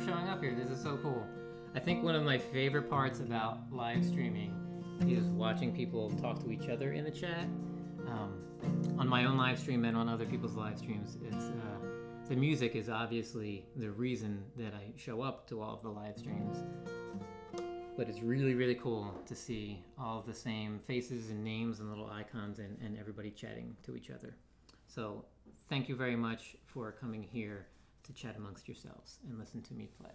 showing up here. This is so cool. I think one of my favorite parts about live streaming is watching people talk to each other in the chat. On my own live stream and on other people's live streams, the music is obviously the reason that I show up to all of the live streams. But it's really, really cool to see all of the same faces and names and little icons and everybody chatting to each other. So thank you very much for coming here to chat amongst yourselves and listen to me play.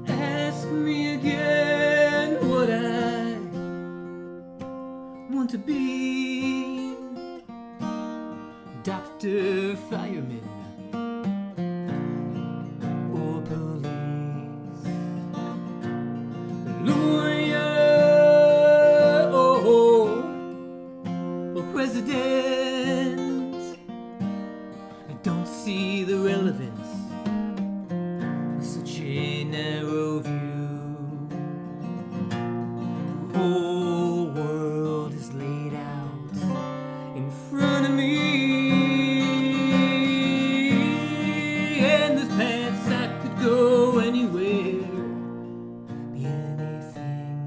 Ask me again what I want to be. Doctor, fireman, or police, lawyer, or president. I don't see the relevance of such a narrow view. The whole world is laid out in front of me. Go anywhere, be anything.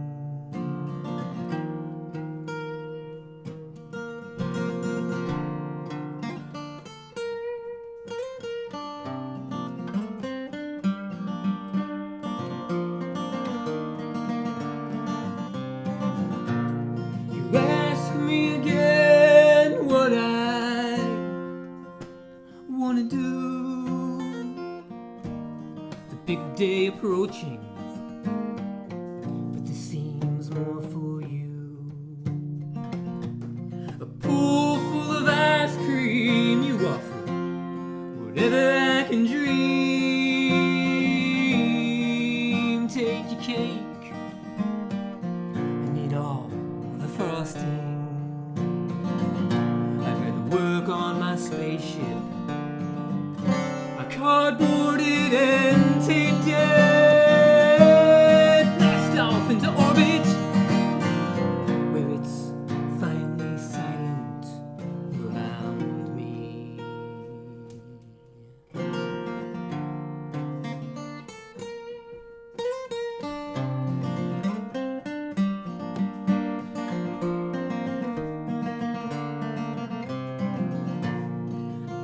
You ask me again what I want to do. Big day approaching, but this seems more for you. A pool full of ice cream you offer, whatever I can dream. Take your cake and eat all the frosting. I'd rather work on my spaceship, I cardboarded and taped it, blast off into orbit, where it's finally silent around me.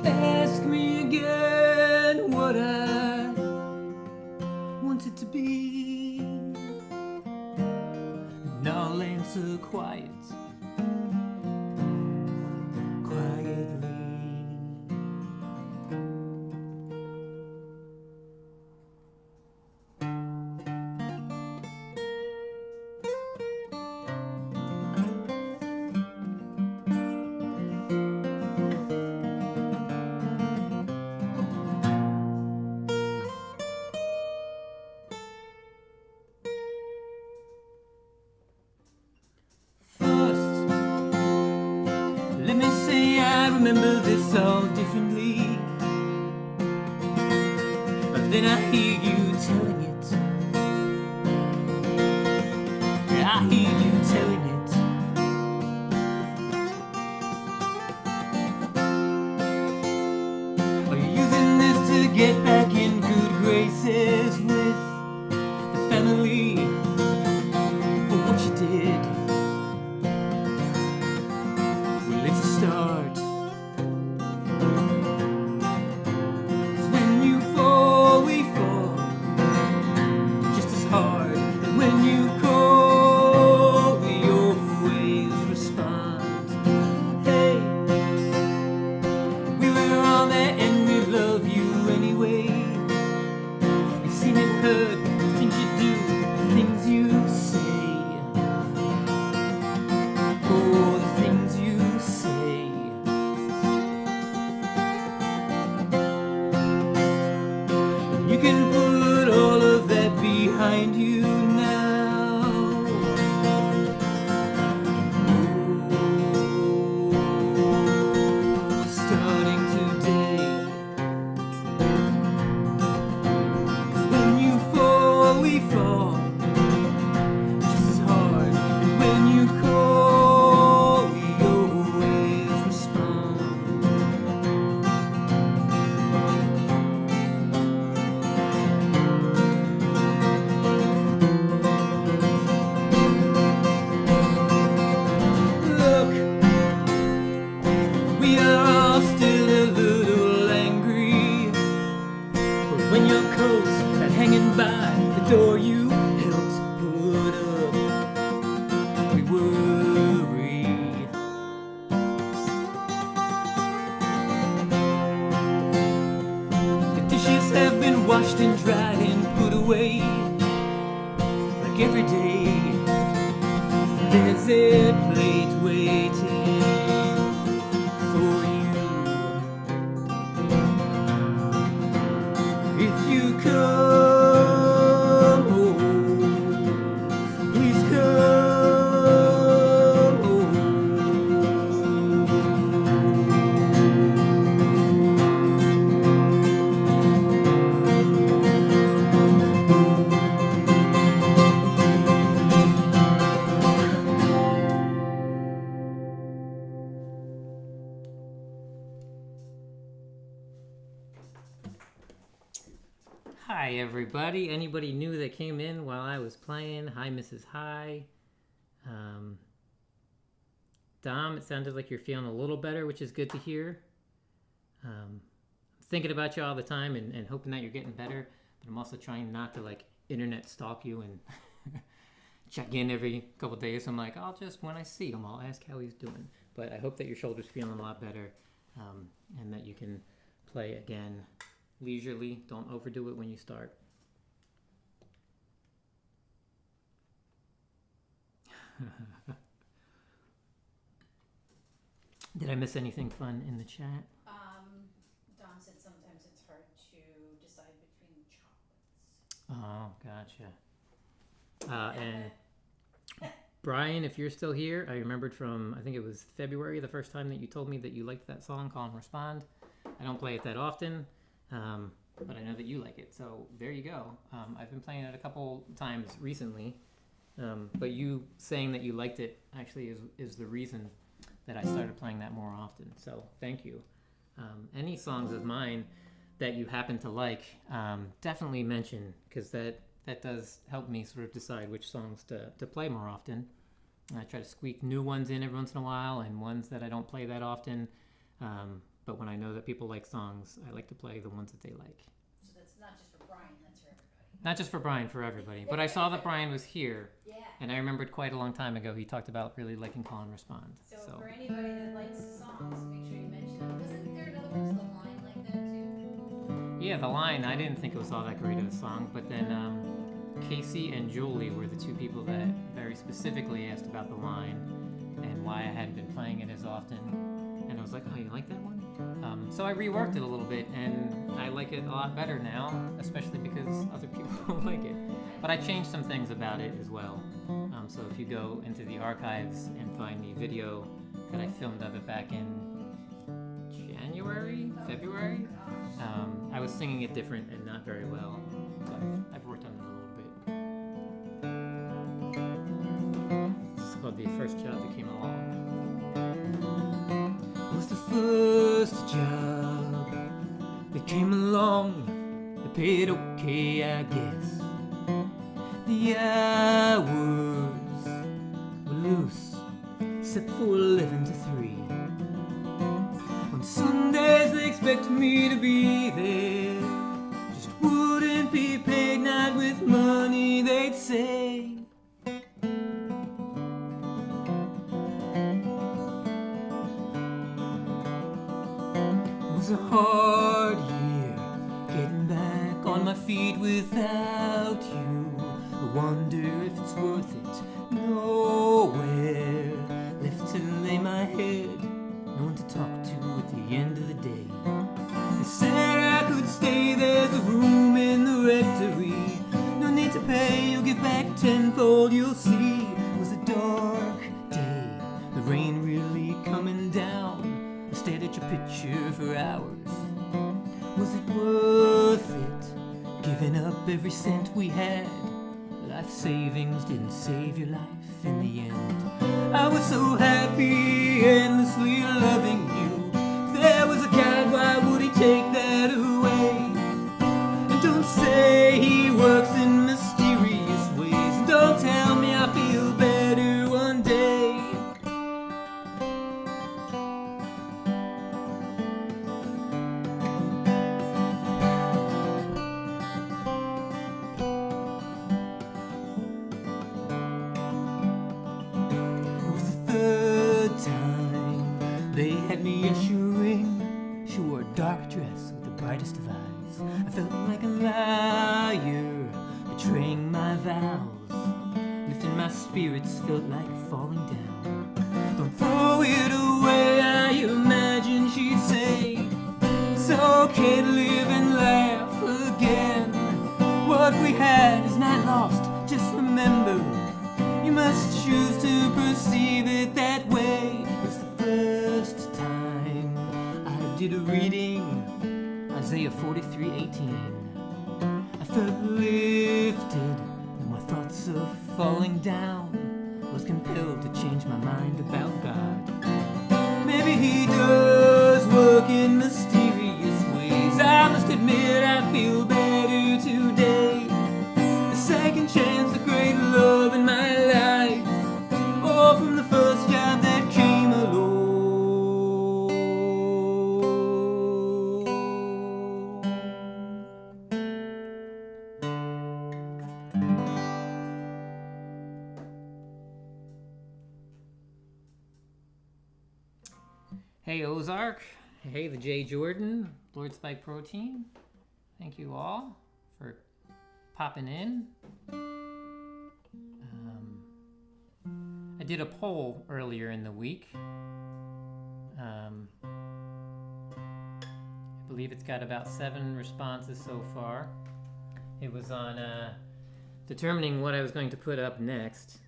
Ask me again what I wanted to be, and I'll answer quietly. Let me say I remember this all differently, but then I hear you telling it. I hear you telling it. Are you using this to get back in good graces with the family for what you did? It's a start. 'Cause when you fall, we fall just as hard. And when you call, we always respond. Hey, we were all there and we love you anyway. We've seen and heard the things you do, the things you say. like every day there's a plate waiting for you. If you come home, please come home. Hi everybody. Anybody new that came in while I was playing? Hi Mrs. Hi. Dom, it sounded like you're feeling a little better, which is good to hear. I'm thinking about you all the time and hoping that you're getting better, but I'm also trying not to like internet stalk you and check in every couple of days. I'm like, when I see him, I'll ask how he's doing. But I hope that your shoulder's feeling a lot better, and that you can play again leisurely. Don't overdo it when you start. Did I miss anything fun in the chat? Don said sometimes it's hard to decide between chocolates. Oh, gotcha. And Brian, if you're still here, I remembered from, I think it was February, the first time that you told me that you liked that song, Call and Respond. I don't play it that often. But I know that you like it, so there you go. I've been playing it a couple times recently, but you saying that you liked it actually is the reason that I started playing that more often, so thank you. Any songs of mine that you happen to like, definitely mention, because that does help me sort of decide which songs to play more often. I try to squeak new ones in every once in a while, and ones that I don't play that often. But when I know that people like songs, I like to play the ones that they like. So that's not just for Brian, that's for everybody. Not just for Brian, for everybody. But I saw that Brian was here. Yeah. And I remembered quite a long time ago he talked about really liking Call and Respond. So for anybody that likes songs, make sure you mention them. Wasn't there another one, The Line, like that too? Yeah, The Line, I didn't think it was all that great of a song. But then Casey and Julie were the two people that very specifically asked about The Line and why I hadn't been playing it as often. And I was like, oh, you like that one? So I reworked it a little bit, and I like it a lot better now, especially because other people like it. But I changed some things about it as well. So if you go into the archives and find the video that I filmed of it back in February, I was singing it different and not very well. So I've worked on it a little bit. This is called The First Job That Came Along. It was the first job that came along. They paid okay, I guess. The hours were loose, except for 11 to 3. On Sundays they expected me to be there. Just wouldn't be paid, not with money, they'd say. It was a hard year, getting back on my feet without you. I wonder if it's worth it. Nowhere left to lay my head, no one to talk to at the end of the day. They said I could stay, there's a room in the rectory. No need to pay, you'll give back tenfold, you'll see. It was a dark day, the rain really coming down. I stared at your picture for hours. Was it worth it, giving up every cent we had? Life savings didn't save your life in the end. I was so happy, endlessly loving you. If there was a God, why would he take that away? And don't say he works in mysterious ways. And don't tell me I feel better one day. They had me ushering. She wore a dark dress with the brightest of eyes. I felt like a liar, betraying my vows. spirits felt like falling down. Don't throw it away, I imagine she'd say. It's okay to live and laugh again. What we had is not lost, just remember. You must choose to perceive it that way. It's the first time I did a reading, Isaiah 43:18. I felt lifted, and my thoughts of falling down. Was compelled to change my mind about God. Maybe he does work in mysterious ways. I must admit I feel better today. A second chance, a great love in my life. Oh, from the first job that came along. Hey Ozark, hey the J Jordan, Lord Spike Protein, thank you all for popping in. I did a poll earlier in the week. I believe it's got about 7 responses so far. It was on determining what I was going to put up next.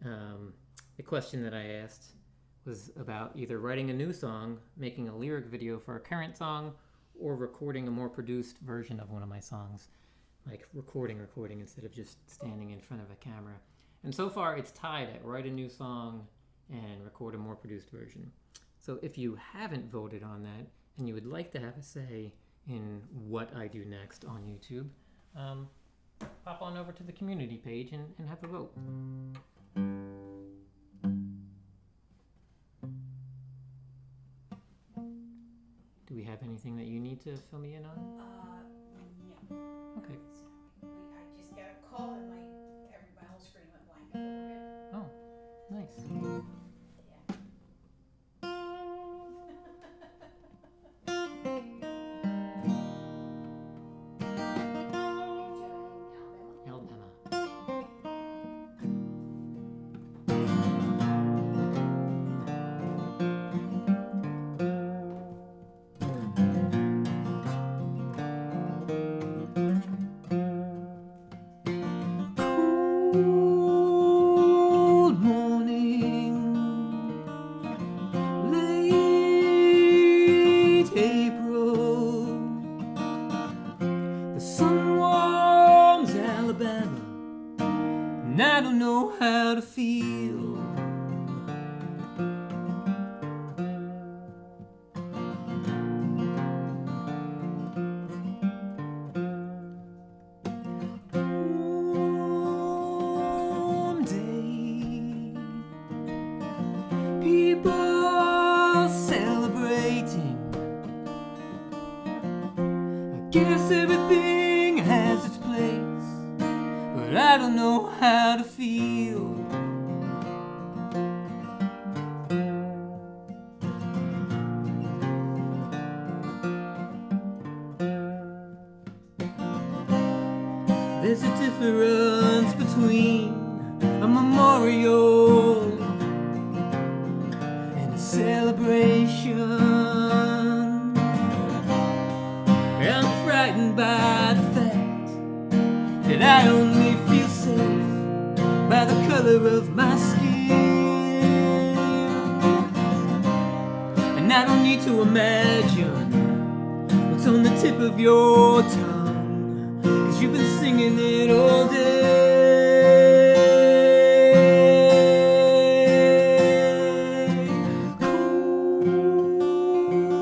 The question that I asked was about either writing a new song, making a lyric video for a current song, or recording a more produced version of one of my songs. Like recording instead of just standing in front of a camera. And so far it's tied at write a new song and record a more produced version. So if you haven't voted on that and you would like to have a say in what I do next on YouTube, pop on over to the community page and have a vote. Do we have anything that you need to fill me in on? No. Okay. I just got a call and my whole screen went blank. But we're good. Oh, nice. Alabama. Cold morning, late April. The sun warms Alabama, and I don't know how to feel. Warm day, people celebrating. I guess everything has its place, but I don't know how to feel. There's a difference between a memorial and a celebration. I'm frightened by the fact that I only feel safe by the color of my skin. And I don't need to imagine what's on the tip of your tongue, 'cause you've been singing it all day.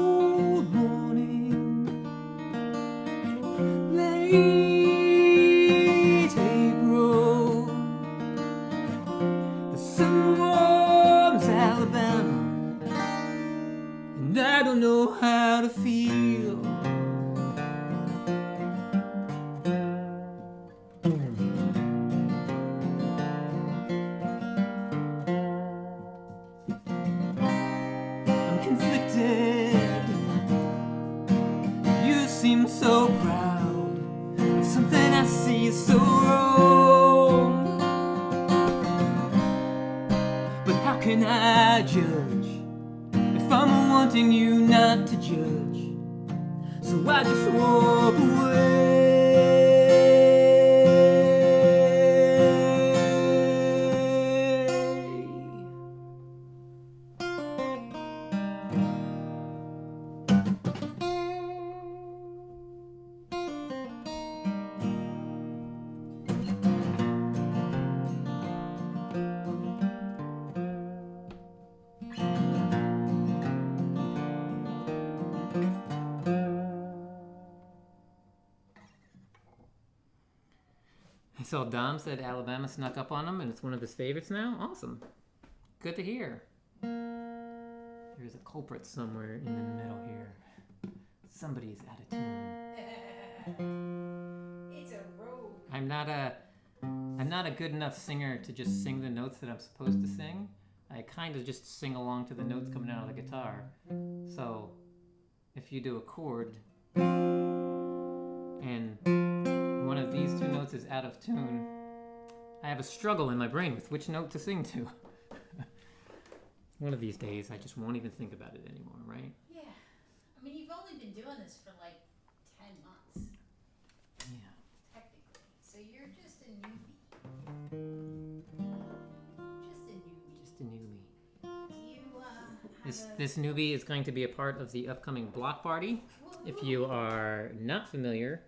Cold morning, late April. The sun warms Alabama, and I don't know how to feel. I'm conflicted. You seem so proud of something I see is so wrong. can I judge if I'm wanting you not to judge? So I just walk away. I saw Dom said Alabama snuck up on him and it's one of his favorites now. Awesome. Good to hear. There's a culprit somewhere in the middle here. Somebody's out of tune. It's a rogue. I'm not a good enough singer to just sing the notes that I'm supposed to sing. I kind of just sing along to the notes coming out of the guitar. So if you do a chord and one of these two notes is out of tune, I have a struggle in my brain with which note to sing to. One of these days, I just won't even think about it anymore, right? Yeah. I mean, you've only been doing this for like 10 months. Yeah. Technically. So you're just a newbie. Just a newbie. Do you, This newbie is going to be a part of the upcoming block party. If you are not familiar,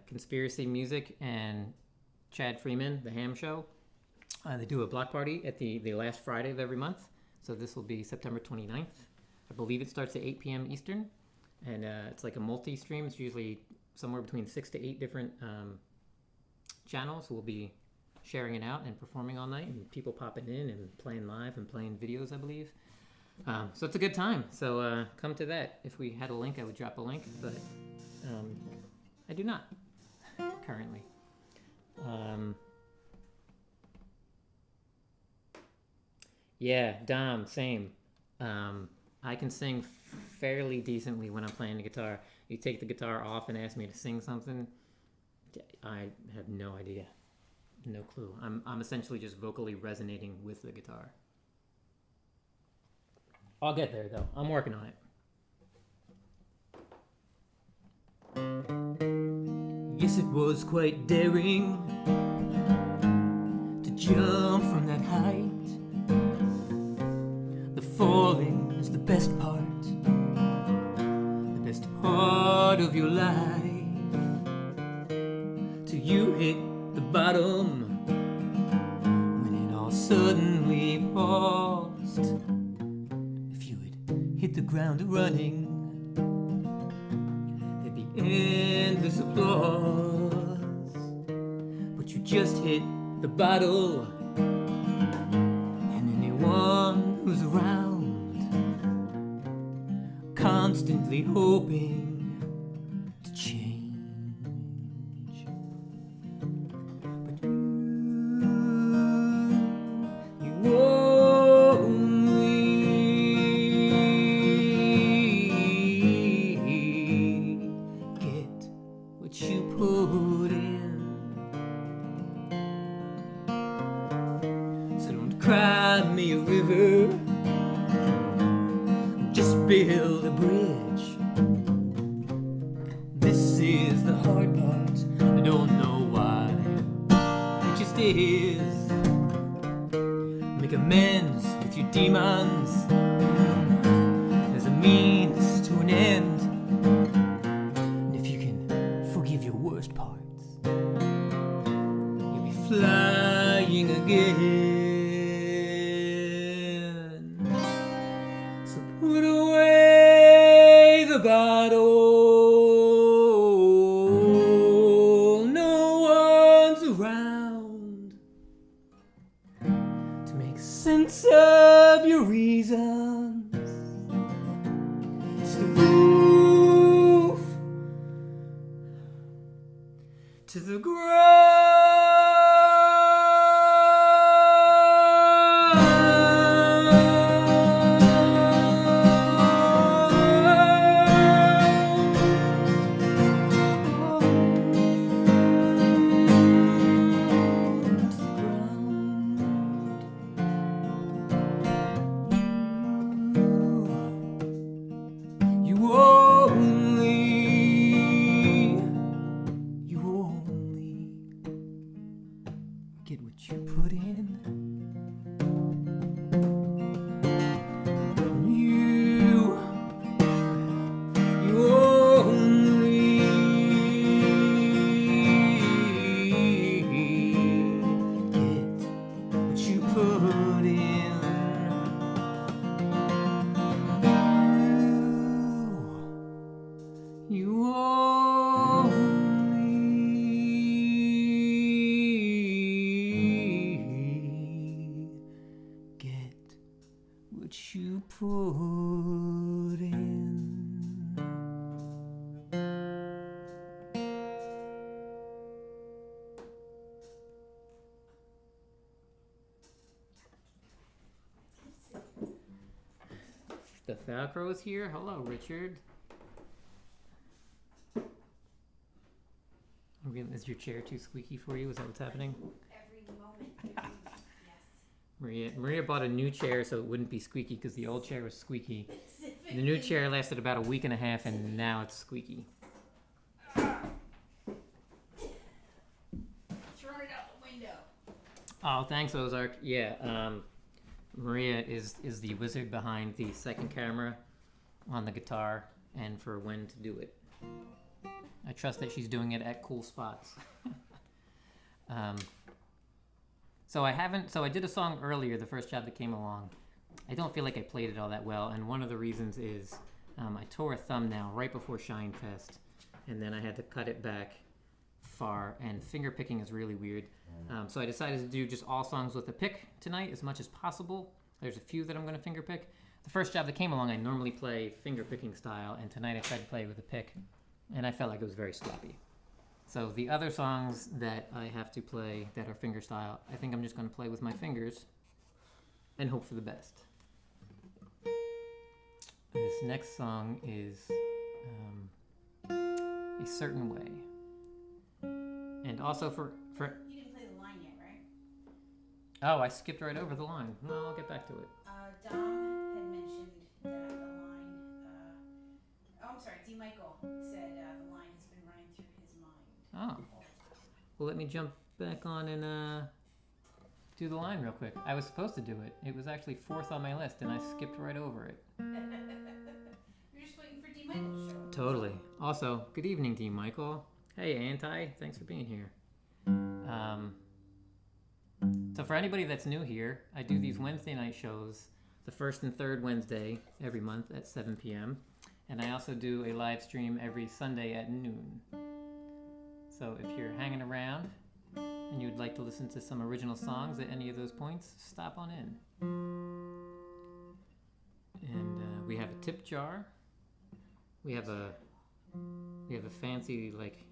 Conspiracy Music and Chad Freeman, the Ham Show, they do a block party at the last Friday of every month. So this will be September 29th. I believe it starts at 8 p.m. Eastern. And it's like a multi-stream. It's usually somewhere between 6 to 8 different channels. We'll be sharing it out and performing all night. And people popping in and playing live and playing videos, I believe. So it's a good time. So come to that. If we had a link, I would drop a link. But I do not currently. Yeah, Dom, same. I can sing fairly decently when I'm playing the guitar. You take the guitar off and ask me to sing something, I have no idea. No clue. I'm essentially just vocally resonating with the guitar. I'll get there though. I'm working on it. Yes, it was quite daring to jump from that height. The falling is the best part of your life. Till you hit the bottom when it all suddenly paused. If you had hit the ground running, there'd be endless applause. But you just hit the bottle, and anyone who's around constantly hoping to change. But you only get what you put in. So don't cry me a river, just build a bridge. This is the hard part, I don't know why. It just is. Make amends with your demons as a means to an end. And if you can forgive your worst parts, you'll be flying again. Put away the bottle. No one's around to make sense of your reasons. It's the roof to the ground. get what you put in. You only get what you put in. You only get what you put in. The Falcro is here. Hello, Richard. Is your chair too squeaky for you? Is that what's happening? Every moment. Yes. Maria bought a new chair so it wouldn't be squeaky because the old chair was squeaky. The new chair lasted about a week and a half and now it's squeaky. Throw it out the window. Oh, thanks, Ozark. Yeah, Maria is the wizard behind the second camera on the guitar and for when to do it. I trust that she's doing it at cool spots. So I did a song earlier, the first job that came along. I don't feel like I played it all that well, and one of the reasons is I tore a thumbnail right before Shine Fest, and then I had to cut it back far, and finger picking is really weird. So I decided to do just all songs with a pick tonight as much as possible. There's a few that I'm going to finger pick. The first job that came along, I normally play finger picking style, and tonight I tried to play with a pick, and I felt like it was very sloppy. So the other songs that I have to play that are finger style, I think I'm just going to play with my fingers and hope for the best. This next song is A Certain Way. And also for... You didn't play the line yet, right? Oh, I skipped right over the line. No, I'll get back to it. Dom had mentioned that the line... I'm sorry, D. Michael said the line has been running through his mind. Oh. Well, let me jump back on and do the line real quick. I was supposed to do it. It was actually 4th on my list, and I skipped right over it. You're just waiting for D. Michael to show up. Totally. Also, good evening, D. Michael. Hey, Anti. Thanks for being here. So for anybody that's new here, I do these Wednesday night shows the first and third Wednesday every month at 7 p.m. And I also do a live stream every Sunday at noon. So if you're hanging around and you'd like to listen to some original songs at any of those points, stop on in. And we have a tip jar. We have a fancy, like,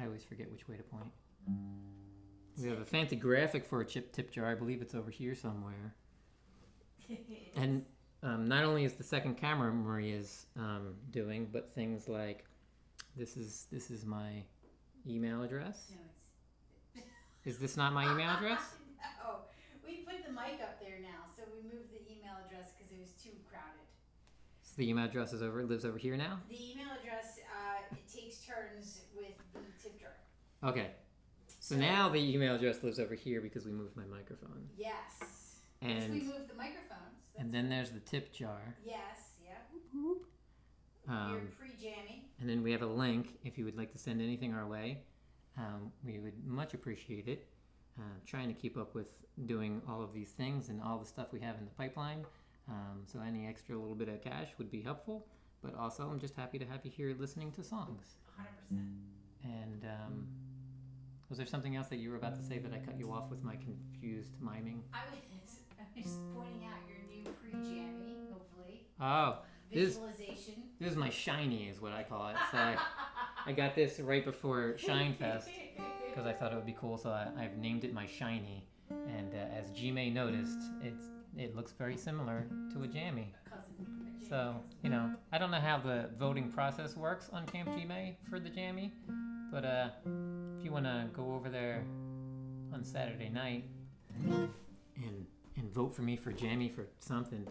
I always forget which way to point. We have a fancy graphic for a tip jar. I believe it's over here somewhere. And not only is the second camera Maria's doing, but things like this is my email address. No, Is this not my email address? No, we put the mic up there now, so we moved the email address because it was too crowded. So the email address lives over here now? The email address, it takes turns with the tip jar. Okay. So now the email address lives over here because we moved my microphone. Yes. And we moved the microphones. And then there's the tip jar. Yes, yeah. You're pre-jammy. And then we have a link if you would like to send anything our way. We would much appreciate it. Trying to keep up with doing all of these things and all the stuff we have in the pipeline. So any extra little bit of cash would be helpful. But also, I'm just happy to have you here listening to songs. 100%. And was there something else that you were about to say that I cut you off with my confused miming? I was pointing out your new pre-jammy, hopefully. Oh, Visualization. This is my shiny, is what I call it. So I got this right before Shine Fest because I thought it would be cool. So I've named it my shiny. And as G May noticed, it looks very similar to a jammy. So, you know, I don't know how the voting process works on Camp G May for the jammy, but if you want to go over there on Saturday night and vote for me for jammy for something,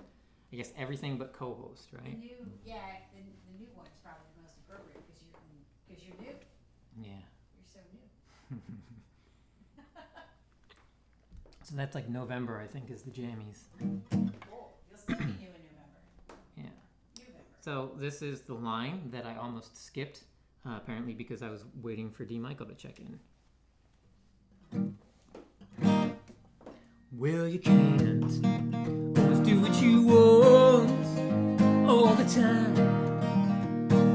I guess everything but co-host, right? The new one's probably the most appropriate because you're new. Yeah. You're so new. So that's like November, I think, is the jammies. Cool. You'll still be new in November. Yeah. November. So this is the line that I almost skipped, apparently because I was waiting for D. Michael to check in. Well, you can't always do what you want all the time.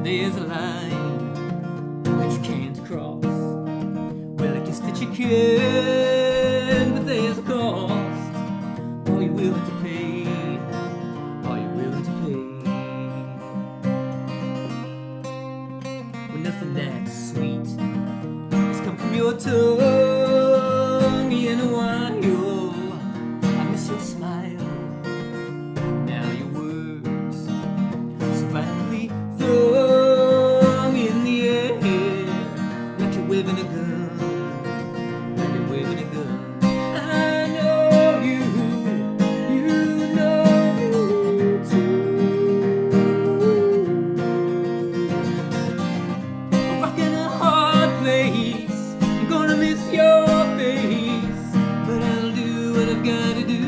There's a line that you can't cross. Well, I guess that you can, but there's a cost. Are you willing to pay? Are you willing to pay? Well, nothing that's sweet has come from your tongue in a while. I miss your smile. Now your words so violently thrown in the air, like you're waving a gun. Like you're waving a gun. I know you know too. I'm rocking a hard place. I'm gonna miss your face, but I'll do what I've gotta do.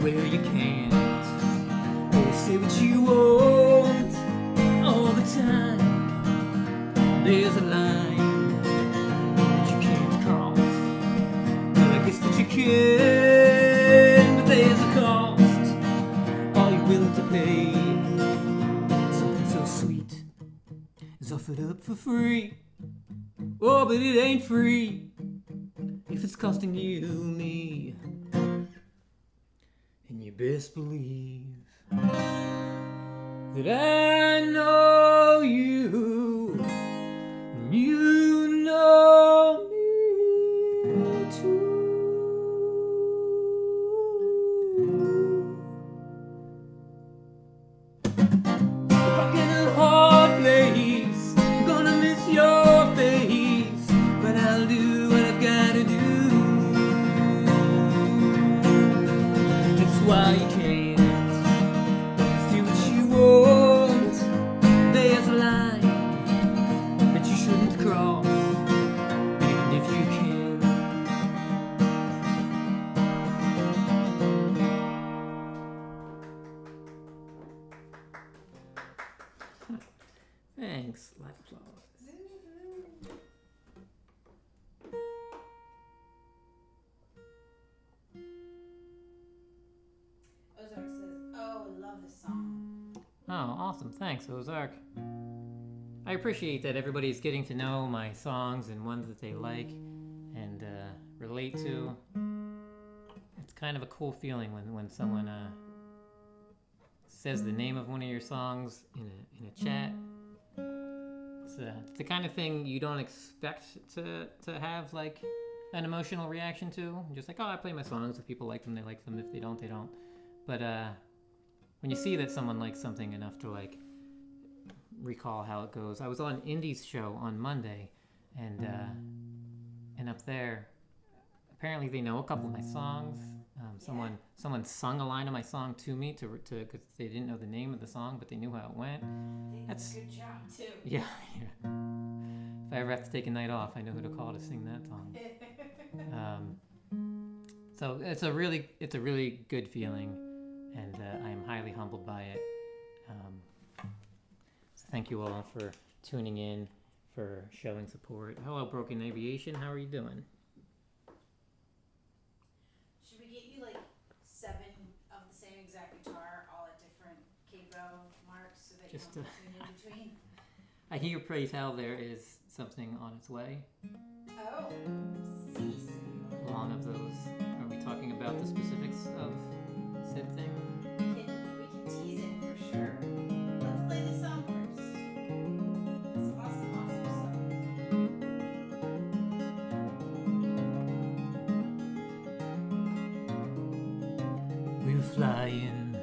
Well, you can't always say what you want all the time. There's a line that you can't cross. Well, I guess that you can, but there's a cost. Are you willing to pay? Something so sweet is offered up for free. Oh, but it ain't free if it's costing you me. And you best believe that I know you, and you know me too. Rockin' a hard place, I'm gonna miss your face, but I'll do what I've gotta do. Why you can't do what you want. There's a line that you shouldn't cross, even if you can. Thanks. Live applause. Ozark says, "Oh, I love this song." Oh, awesome. Thanks, Ozark. I appreciate that everybody's getting to know my songs and ones that they like and relate to. It's kind of a cool feeling when someone says the name of one of your songs in a chat. It's the kind of thing you don't expect to have like an emotional reaction to. Just like, oh, I play my songs. If people like them, they like them. If they don't, they don't. But when you see that someone likes something enough to like recall how it goes. I was on Indy's show on Monday, and up there, apparently they know a couple of my songs. Someone sung a line of my song to me because they didn't know the name of the song, but they knew how it went. That's a good job too. Yeah. If I ever have to take a night off, I know who to call to sing that song. So it's a really good feeling, and I am highly humbled by it. So thank you all for tuning in, for showing support. Hello, Broken Aviation. How are you doing? Should we get you like 7 of the same exact guitar, all at different capo marks, so that Just you don't tune in between? I hear praise how there is something on its way. Oh, cease. Along of those, are we talking about the specifics of said thing? We can tease it for sure. Let's play this song first. It's awesome song. We were flying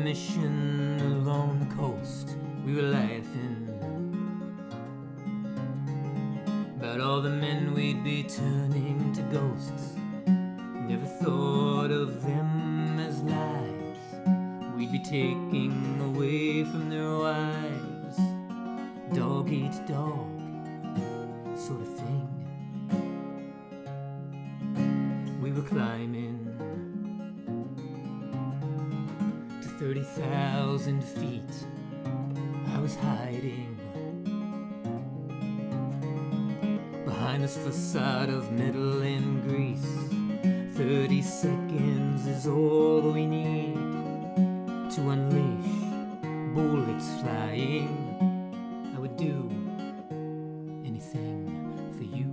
mission along the coast. We were laughing about all the men we'd be turning to ghosts. Never thought of them as lives we'd be taking away from their wives. Dog eats dog, sort of thing. We were climbing to 30,000 feet. I was hiding behind this facade of metal and grease. 30 seconds is all we need to unleash bullets flying. I would do anything for you.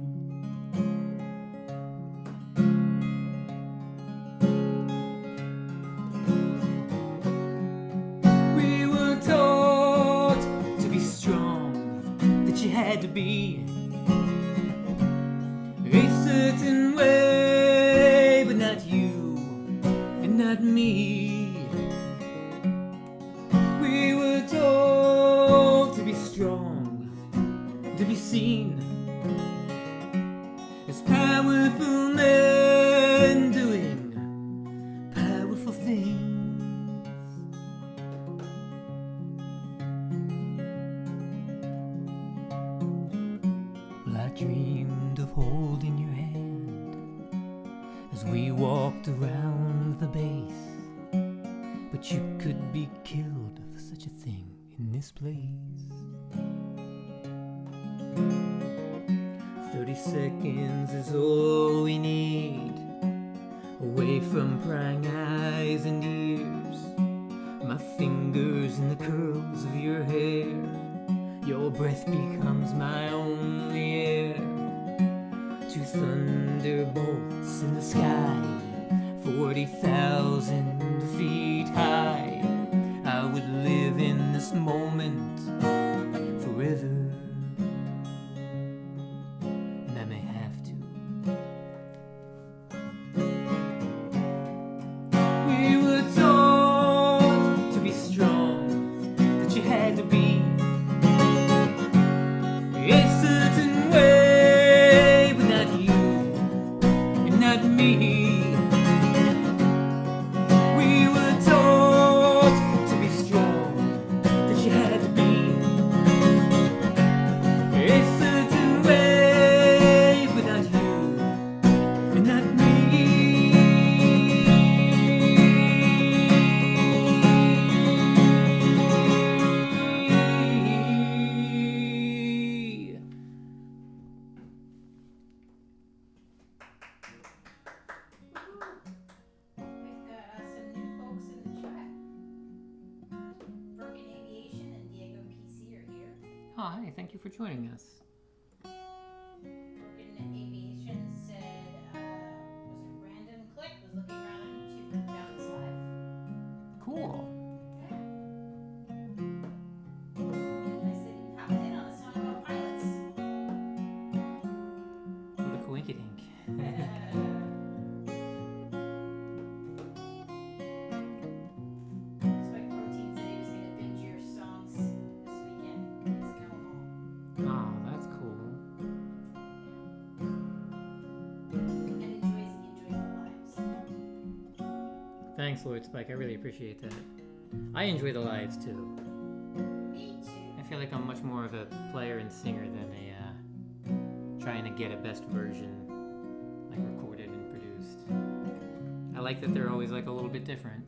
We were taught to be strong, that you had to be a certain way, but not you and not me. We were told to be strong, to be seen as powerful men doing powerful things. Well, I dreamed of holding your hand as we walked around the base, but you could be killed for such a thing in this place. 30 seconds is all we need, away from prying eyes and ears. My fingers in the curls of your hair, your breath becomes my only air. Two thunderbolts in the sky, 40,000 feet high. I would live in this moment forever, and I may have to. We were taught to be strong, that you had to be a certain way, but not you and not me. We were taught to be strong, that you had to be a certain way, but not you and not me. We've got some new folks in the chat. Bergen Aviation and Diego PC are here. Hi, thank you for joining us. Bergen Aviation said, was it random click? Was looking around on YouTube and found this live. Cool. And I said, you hopped in on a song about pilots. What a coinkydink. Spike Protein said he was going to binge your songs this weekend. He's going home. Oh, that's cool. And enjoys the lives. Thanks, Lord Spike. I really appreciate that. I enjoy the lives too. Me too. I feel like I'm much more of a player and singer than a trying to get a best version, like recorded and produced. I like that they're always like a little bit different.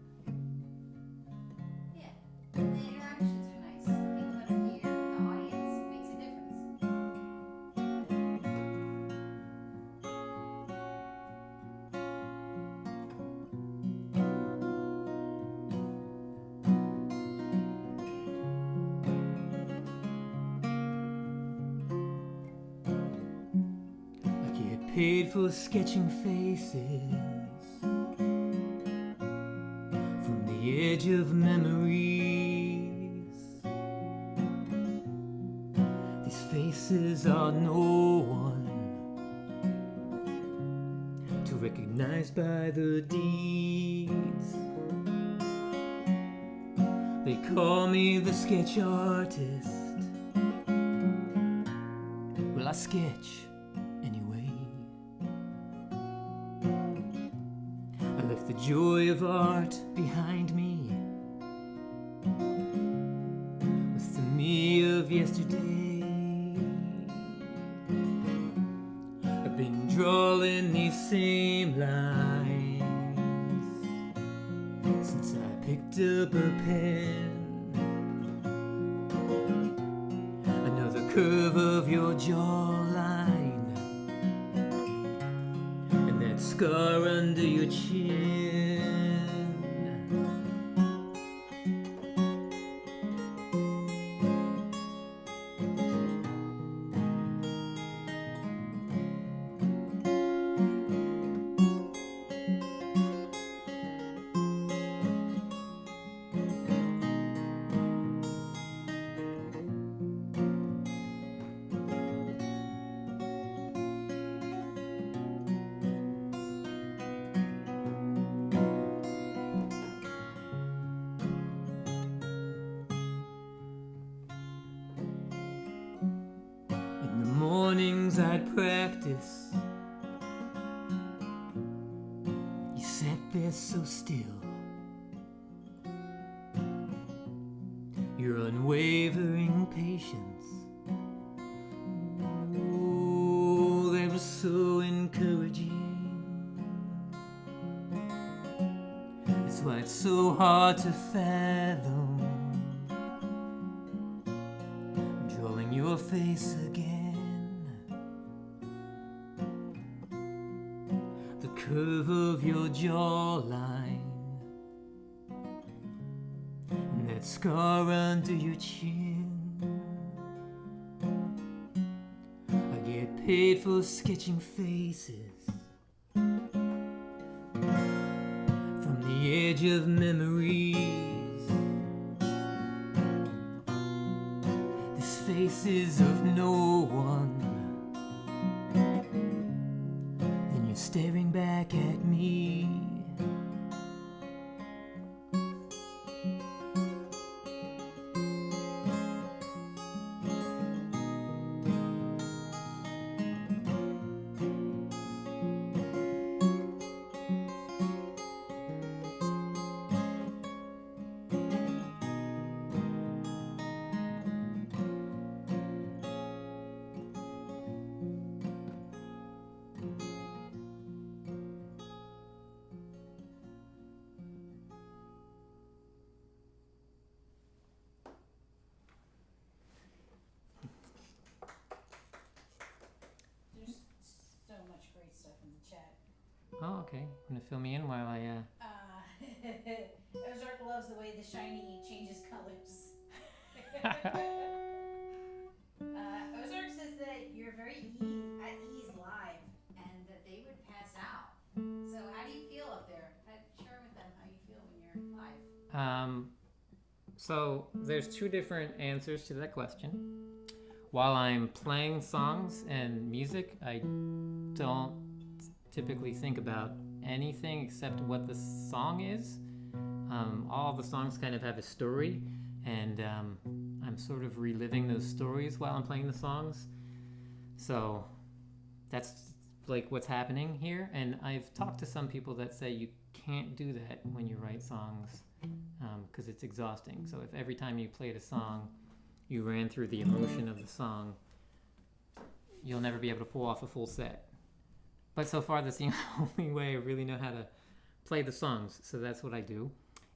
Yeah. The interactions are nice. The people that are here, the audience, makes a difference. I get paid for sketching faces from the edge of memories. These faces are no one to recognize by the deeds. They call me the sketch artist. Well, I sketch anyway. I left the joy of art behind me. With the me of yesterday. I've been drawing these same lines since I picked up a pen. I know the curve of your jawline and that scar under your chin. Mornings I'd practice. You sat there so still. Your unwavering patience, oh, they were so encouraging. That's why it's so hard to fathom. I'm drawing your face again. The curve of your jawline and that scar under your chin. I get paid for sketching faces from the edge of memories. This face is of no one. Staring back at me. Oh, okay. You want to fill me in while I, Ozark loves the way the shiny changes colors. Ozark says that you're very at ease live and that they would pass out. So how do you feel up there? Share with them how you feel when you're live. So there's two different answers to that question. While I'm playing songs and music, I don't typically think about anything except what the song is. All the songs kind of have a story, and I'm sort of reliving those stories while I'm playing the songs. So that's like what's happening here. And I've talked to some people that say you can't do that when you write songs because it's exhausting. So if every time you played a song, you ran through the emotion of the song, you'll never be able to pull off a full set. But so far, that's the only way I really know how to play the songs. So that's what I do.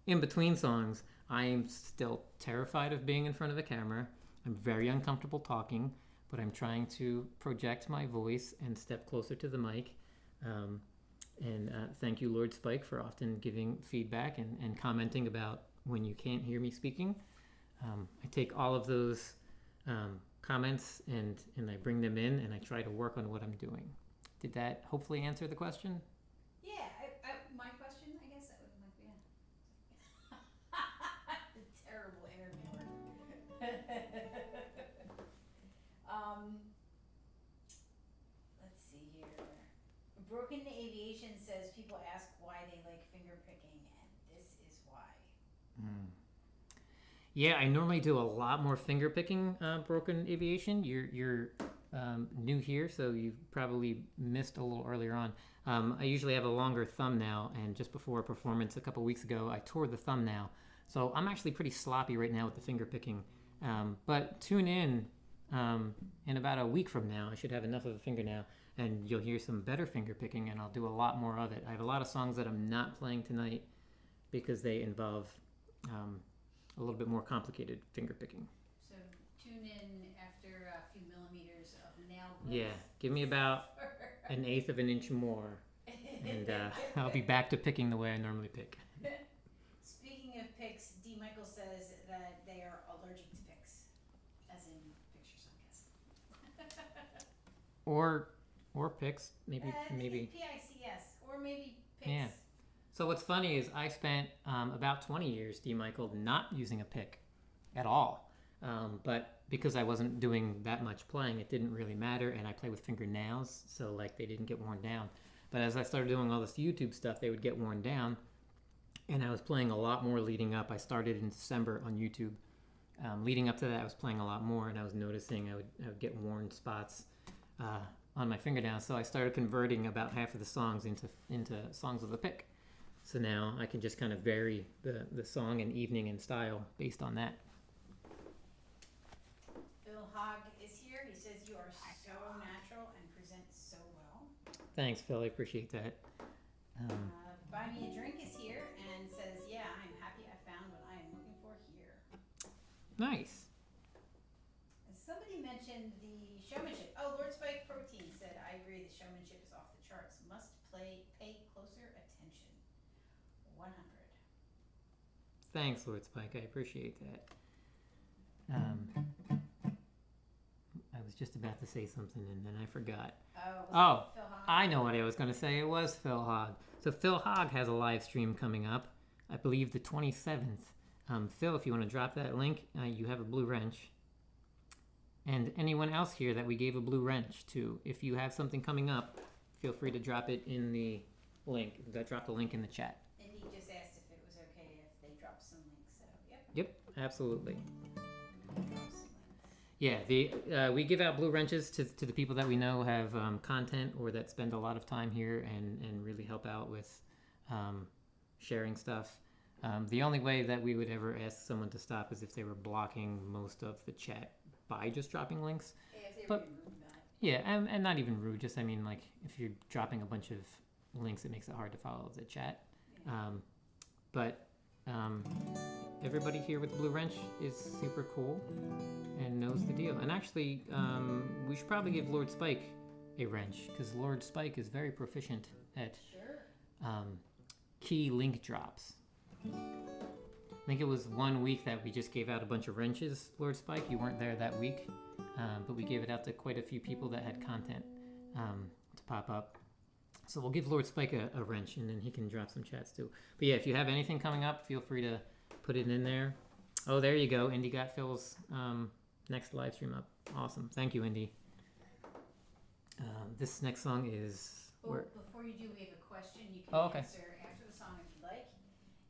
In between songs, I am still terrified of being in front of the camera. I'm very uncomfortable talking, but I'm trying to project my voice and step closer to the mic. Thank you, Lord Spike, for often giving feedback and commenting about when you can't hear me speaking. I take all of those comments and I bring them in and I try to work on what I'm doing. Did that hopefully answer the question? Yeah, my question, I guess that would yeah. Terrible interviewer. Let's see here. Broken Aviation says people ask why they like finger picking, and this is why. Yeah, I normally do a lot more finger picking, Broken Aviation. You're new here, so you probably missed a little earlier on. I usually have a longer thumb now, and just before a performance a couple weeks ago, I tore the thumb now. So I'm actually pretty sloppy right now with the finger picking. But tune in about a week from now. I should have enough of a finger now, and you'll hear some better finger picking, and I'll do a lot more of it. I have a lot of songs that I'm not playing tonight because they involve a little bit more complicated finger picking. So tune in after a few millimeters of nail growth. Yeah, give me about an eighth of an inch more, and I'll be back to picking the way I normally pick. Speaking of picks, D. Michael says that they are allergic to picks, as in picture song guess. Or picks, maybe. P-I-C-S, or maybe picks. Yeah. So what's funny is I spent about 20 years, D. Michael, not using a pick at all. But because I wasn't doing that much playing, it didn't really matter, and I play with fingernails, so like they didn't get worn down. But as I started doing all this YouTube stuff, they would get worn down, and I was playing a lot more leading up. I started in December on YouTube. Leading up to that, I was playing a lot more, and I was noticing I would get worn spots on my fingernails. So I started converting about half of the songs into songs with a pick. So now I can just kind of vary the song and evening and style based on that. Phil Hogg is here. He says you are so natural and present so well. Thanks, Phil. I appreciate that. Buy Me a Drink is here and says, yeah, I'm happy I found what I am looking for here. Nice. Somebody mentioned the showmanship. Oh, Lord Spike Protein said, I agree, the showmanship is off the charts. Must pay closer attention. 100. Thanks, Lord Spike. I appreciate that. I was just about to say something and then I forgot. Oh, Phil Hogg? I know what I was going to say. It was Phil Hogg. So Phil Hogg has a live stream coming up, I believe the 27th. Phil, if you want to drop that link, you have a blue wrench. And anyone else here that we gave a blue wrench to, if you have something coming up, feel free to drop it in the link. Drop the link in the chat. And he just asked if it was okay if they drop some links. So, yep. Yep, absolutely. Drop some links. Yeah, we give out blue wrenches to the people that we know have content or that spend a lot of time here and really help out with sharing stuff. The only way that we would ever ask someone to stop is if they were blocking most of the chat by just dropping links. Yeah, if they were being rude about it. Yeah, and not even rude, just I mean like if you're dropping a bunch of links, it makes it hard to follow the chat. Yeah. But everybody here with the blue wrench is super cool and knows the deal. And actually, we should probably give Lord Spike a wrench because Lord Spike is very proficient at key link drops. I think it was 1 week that we just gave out a bunch of wrenches, Lord Spike. You weren't there that week, but we gave it out to quite a few people that had content to pop up. So we'll give Lord Spike a wrench, and then he can drop some chats too. But yeah, if you have anything coming up, feel free to put it in there. Oh, there you go. Indy got Phil's next live stream up. Awesome. Thank you, Indy. This next song is... Before you do, we have a question you can answer after the song if you'd like.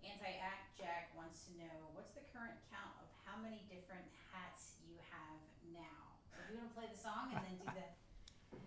Anti-Act Jack wants to know, what's the current count of how many different hats you have now? So we're going to play the song and then do the...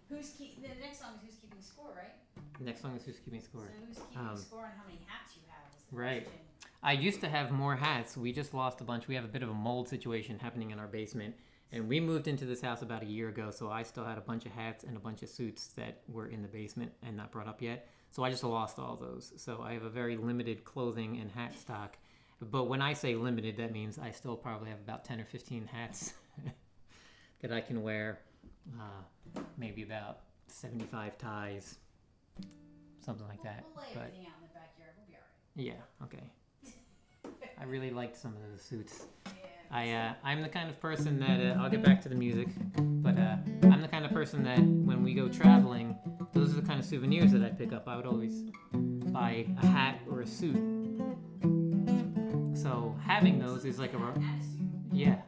The next song is Who's Keeping Score, right? The next song is Who's Keeping Score. So who's keeping score and how many hats you have is the Right. question. I used to have more hats. We just lost a bunch. We have a bit of a mold situation happening in our basement. And we moved into this house about a year ago, so I still had a bunch of hats and a bunch of suits that were in the basement and not brought up yet. So I just lost all those. So I have a very limited clothing and hat stock. But when I say limited, that means I still probably have about 10 or 15 hats that I can wear. Maybe about 75 ties, something like that. We'll lay But everything out in the backyard. We'll be all right. yeah, okay. I really liked some of those suits. Yeah. I'm the kind of person that I'll get back to the music, but I'm the kind of person that when we go traveling, those are the kind of souvenirs that I pick up. I would always buy a hat or a suit. So having those is like yeah.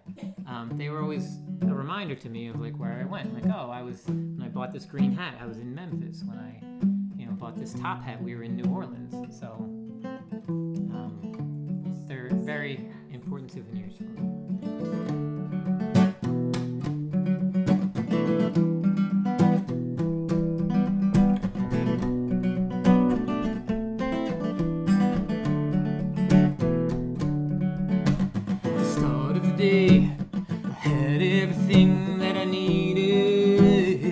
They were always a reminder to me of like where I went. Like, oh, when I bought this green hat, I was in Memphis. When I, bought this top hat, we were in New Orleans. So they're very important some souvenirs for me. Start of the day, I had everything that I needed.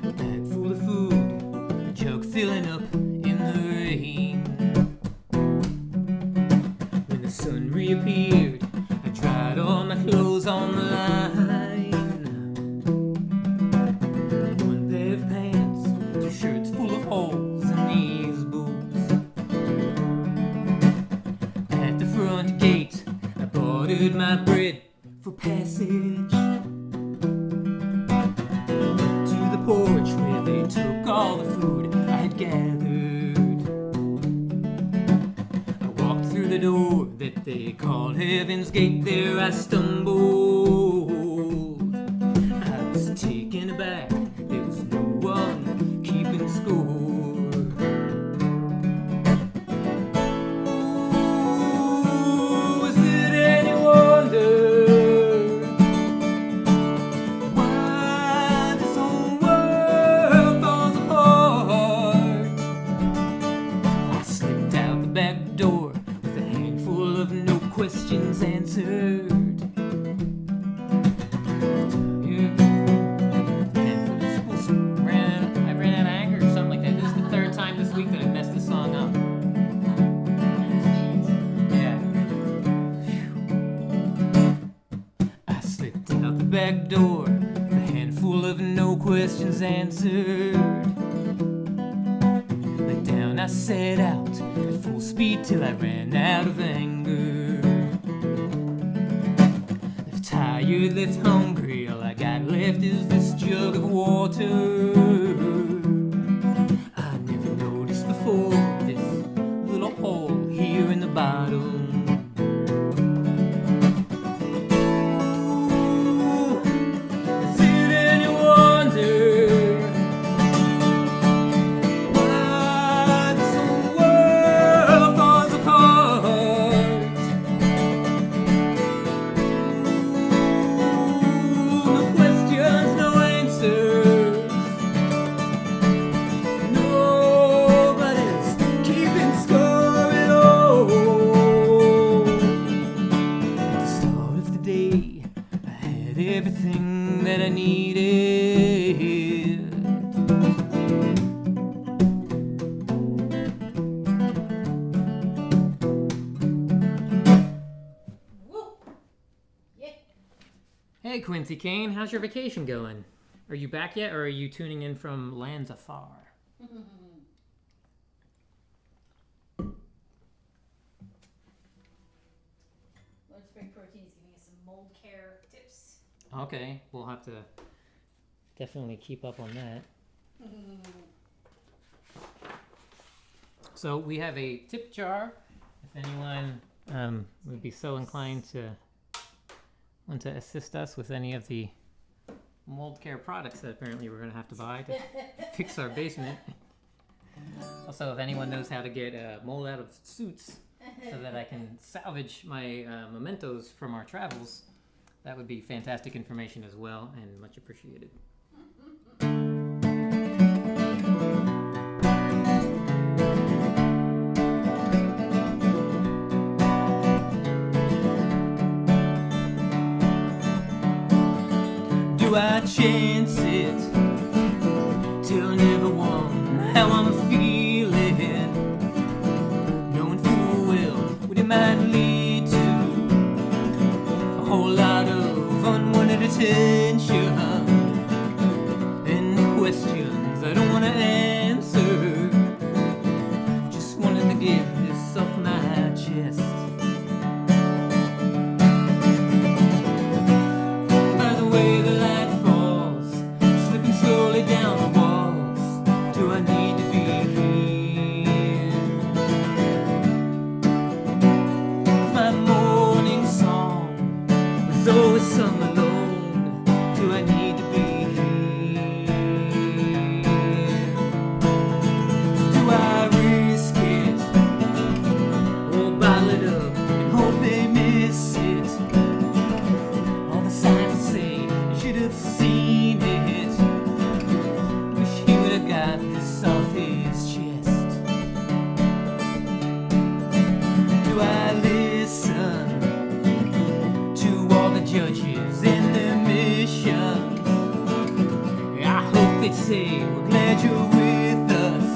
A bag full of food, a jug filling up in the rain. When the sun reappeared, I tried all my clothes on the line. One pair of pants, 2 shirts full of holes, and these boots. At the front gate, I bartered my bread for passage. Went to the porch where they took all the food I had gathered. I walked through the door that they called Heaven's Gate. There I stumbled. I was taken aback. There was no one keeping score. Ooh, is it any wonder why this whole world falls apart? I slipped out the back door with a handful of no questions answered. I ran out of anger or something like that. This is the 3rd time this week that I messed this song up. Yeah. I slipped out the back door, a handful of no questions answered. Let down, I set out at full speed till I ran out of anger. Left tired, left hungry, all I got left is this jug of water. I never noticed before this little hole here in the bottom. Is it any wonder why this whole world falls apart? No questions, no answers. Nobody's keeping score at all. At the start of the day, I had everything that I needed. Woo! Yeah. Hey Quincy Kane, how's your vacation going? Are you back yet, or are you tuning in from lands afar? Livestream Protein is giving us some mold care tips. Okay, we'll have to definitely keep up on that. So we have a tip jar. If anyone would be so inclined to want to assist us with any of the mold care products that apparently we're going to have to buy to fix our basement. Also, if anyone knows how to get mold out of suits so that I can salvage my mementos from our travels, that would be fantastic information as well, and much appreciated. Do I chance it till I never won how I'm feeling, knowing full well what it might lead to? A whole lot of unwanted attention and questions I don't want to answer. Just wanted to get this off my chest. By the way the light falls, slipping slowly down the walls, do I need to be here? My morning song was always sung alone, do I need to be here? Do I risk it or bottle it up? judges and their missions. I hope they say we're glad you're with us.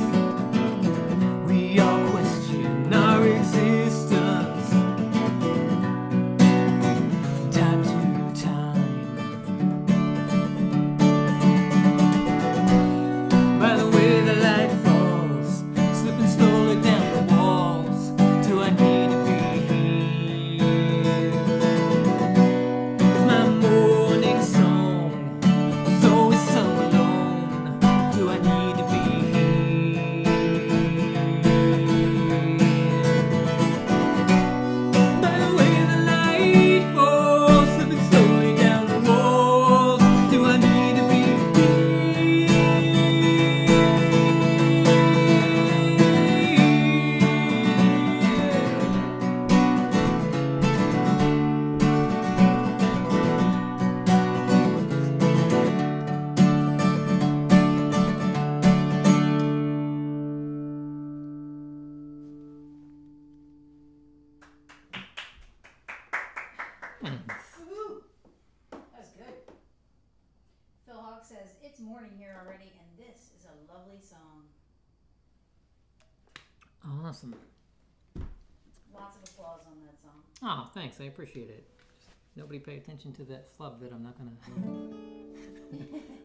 We all question our existence from time to time. By the way the light falls, slipping slowly down the walls, do I need to be here? 'Cause my morning song is always sung alone. Do I need to be here? By the way the light falls, slipping slowly down the walls, do I need to be here? Woohoo! That's good. Phil Hawk says, it's morning here already, and this is a lovely song. Awesome. Lots of applause on that song. Oh, thanks. I appreciate it. Just nobody pay attention to that flub that I'm not gonna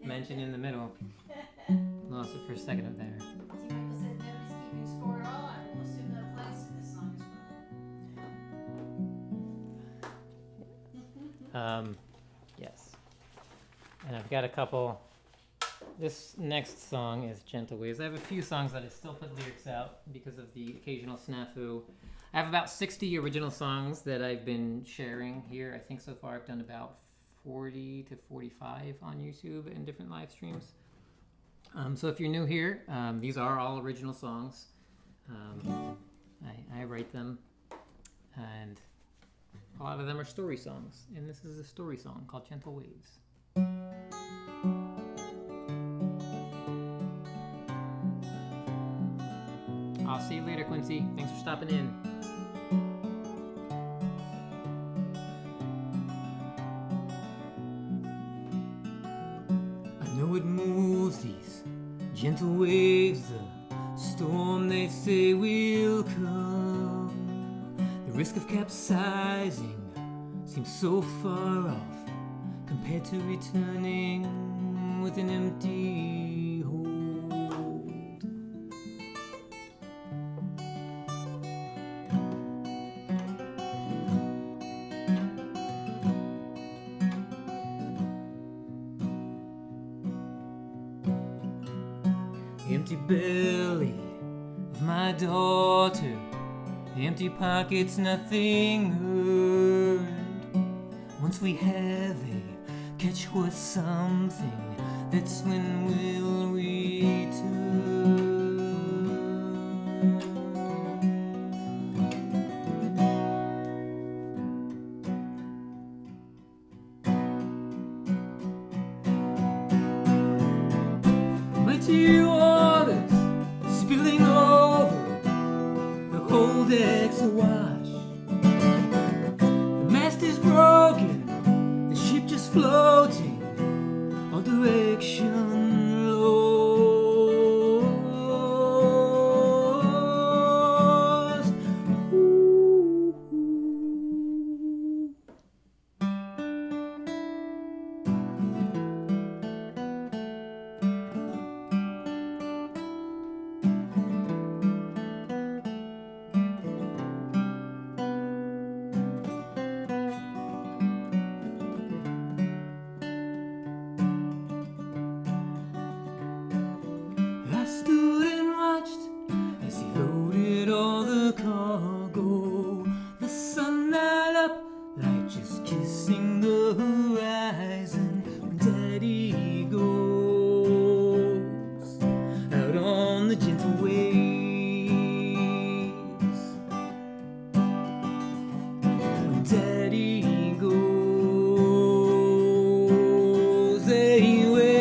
mention in the middle. Lost it for a second up there. See, Michael said nobody's keeping score at all. I will assume that applies to this song as well. Yes. And I've got a couple. This next song is Gentle Waves. I have a few songs that I still put lyrics out because of the occasional snafu. I have about 60 original songs that I've been sharing here. I think so far I've done about 40 to 45 on YouTube and different live streams. So if you're new here, these are all original songs. I write them, and a lot of them are story songs, and this is a story song called Gentle Waves. I'll see you later, Quincy. Thanks for stopping in. I know it moves these gentle waves, the storm they say will come. The risk of capsizing seems so far off compared to returning with an empty hold. Empty belly of my daughter, empty pockets, nothing earned. Once we have a catch what's something, that's when we'll return. Mighty waters spilling over, the whole deck's awash. The mast is broken, the ship just floating, all direction lost. Ooh. I stood and watched as he loaded all the cargo. The sun light up like just kissing the horizon when Daddy goes out on the gentle waves. When Daddy goes away.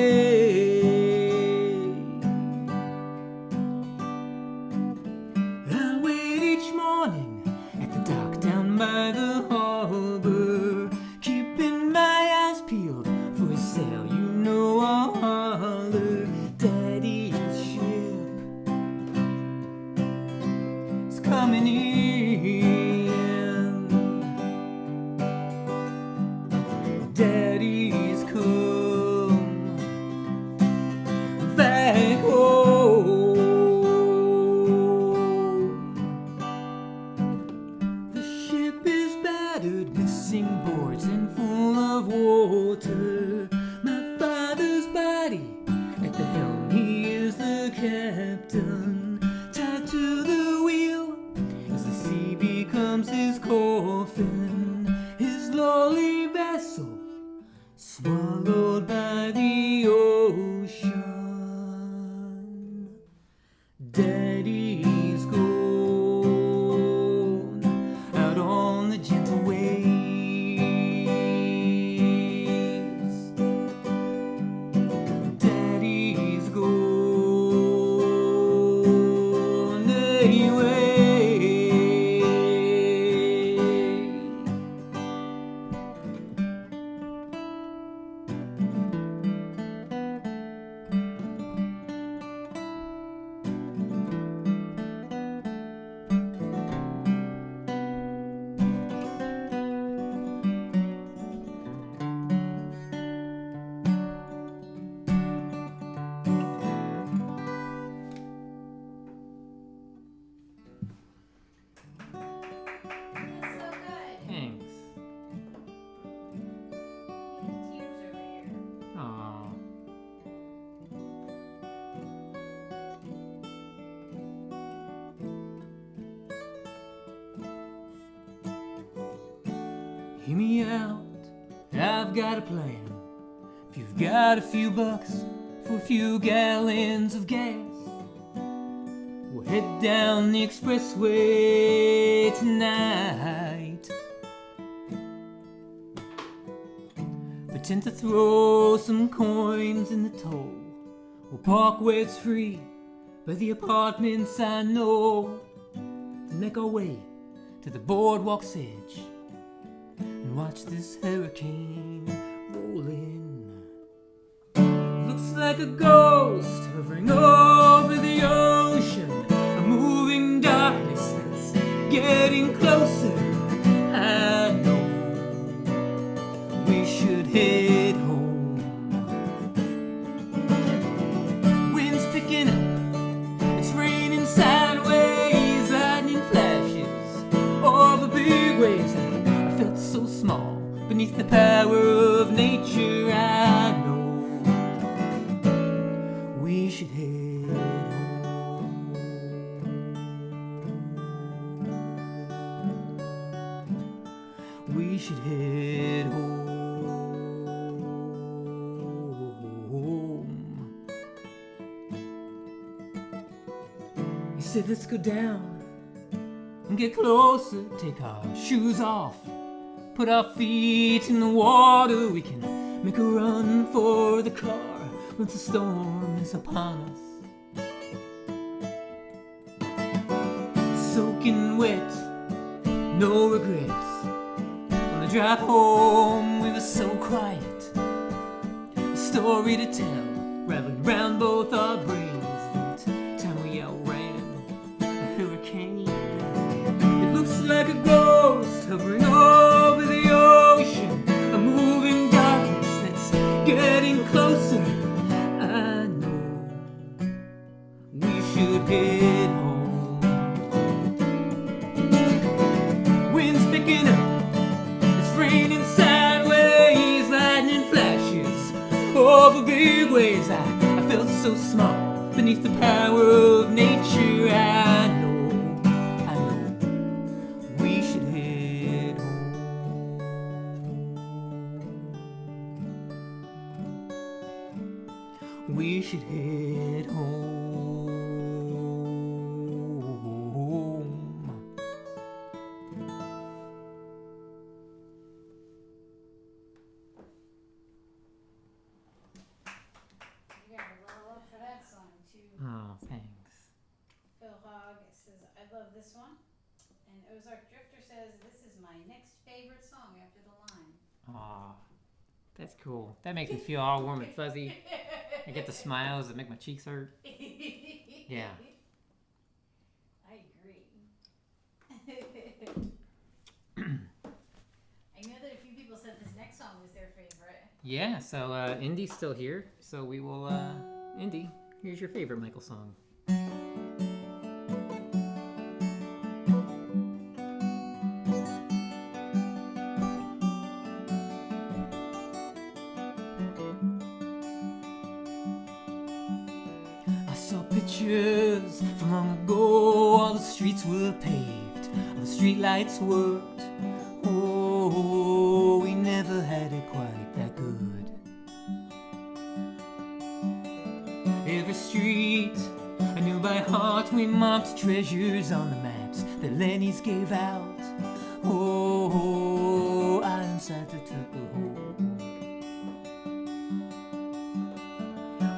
I wait each morning at the dock down by the harbor, keeping coming in. Daddy's come back home. The ship is battered, missing boards and full of water. My father's body at the helm, he is the captain, tied to the wheel as the sea becomes his coffin. His lowly vessel swallowed by the ocean. Daddy's gone out on the gentle waves. Daddy's gone away. That's so good. Thanks. Tears over here. Aww. Hear me out, I've got a plan. If you've got a few bucks for a few gallons of gas, we'll head down the expressway tonight. Pretend to throw some coins in the toll. We'll park where it's free, by the apartments I know. Then make our way to the boardwalk's edge and watch this hurricane roll in. Looks like a ghost hovering over the ocean, a moving darkness that's getting closer. I know we should head home. Wind's picking up, it's raining sideways, lightning flashes over big waves. I felt so small beneath the power of nature. I know we should head home. We should head home. He said, let's go down and get closer, take our shoes off, put our feet in the water. We can make a run for the car once the storm is upon us. Soaking wet, no regrets. On the drive home, we were so quiet. A story to tell, rattling round both our brains. That time we outran a hurricane. It looks like a ghost hovering over the ocean, a moving darkness that's getting closer. I know we should head home. Wind's picking up, it's raining sideways, lightning flashes over big waves. I felt so small beneath the power of nature. I know we should head home. We should head home. You got a little love for that song too. Oh, thanks. Phil Hogg says, I love this one. And Ozark Drifter says, this is my next favorite song after the line. Aw, that's cool. That makes me feel all warm and fuzzy. I get the smiles that make my cheeks hurt. Yeah. I agree. Yeah, so Indy's still here, so we will, Indy, here's your favorite Michael song. I saw pictures from long ago, all the streets were paved, all the streetlights worked. Oh, we never had it quite that good. Every street I knew by heart, we marked treasures on the maps that Lenny's gave out. Oh, Ironsides that took a hold.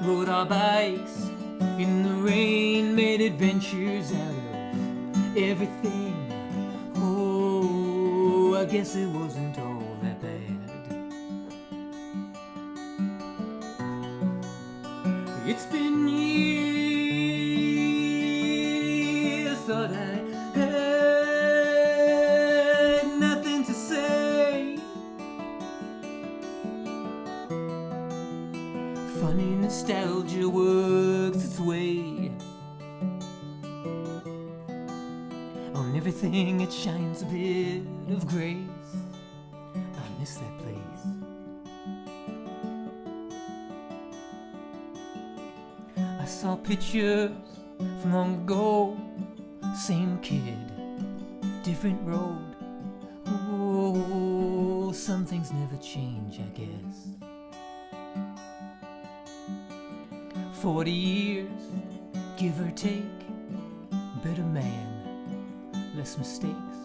Rode our bikes in the rain, made adventures out of everything. Oh, I guess it wasn't all that bad. It's been years, thought I had nothing to say. Funny nostalgia works its way on everything, it shines a bit of grace. I miss that place. I saw pictures from long ago, same kid, different road. Oh, some things never change, I guess. 40 years, give or take, better man, less mistakes.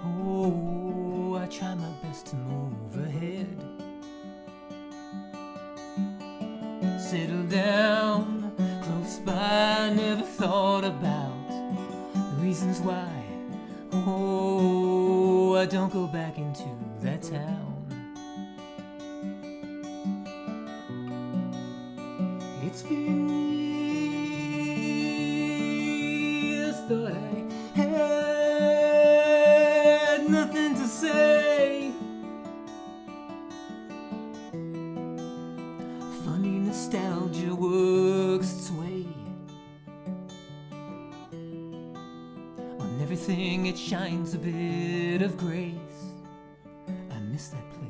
Oh, I try my best to move ahead. Settle down, close by, never thought about the reasons why. Oh, I don't go back into that town. It's been years, thought I had nothing to say. Funny nostalgia works its way on everything, it shines a bit of grace. I miss that place.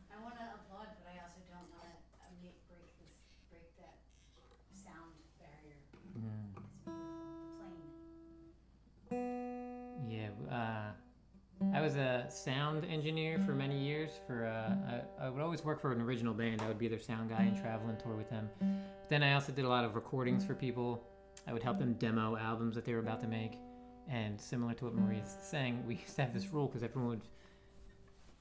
I want to applaud, but I also don't want to break that sound barrier. It's beautiful. The plane. Yeah, I was a sound engineer for many years. I would always work for an original band. I would be their sound guy and travel and tour with them. But then I also did a lot of recordings for people. I would help them demo albums that they were about to make. And similar to what Maria's saying, we used to have this rule because everyone would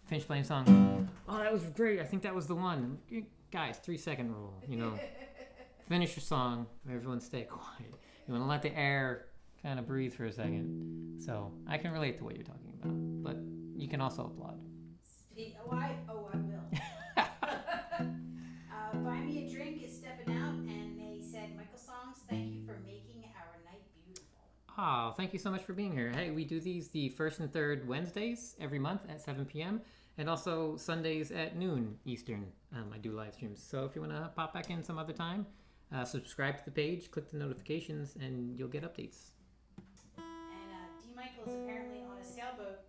finish playing a song. Oh, that was great. I think that was the one. Guys, 3-second rule. You know, finish your song. Everyone stay quiet. You want to let the air kind of breathe for a second. So I can relate to what you're talking about, but you can also applaud. I will. Buy Me a Drink is stepping out, and they said, MichaelSongs, thank you for making our night beautiful. Oh, thank you so much for being here. Hey, we do these the first and third Wednesdays every month at 7 p.m. and also Sundays at noon Eastern. I do live streams. So if you want to pop back in some other time, subscribe to the page, click the notifications, and you'll get updates. And D. Michael is apparently on a sailboat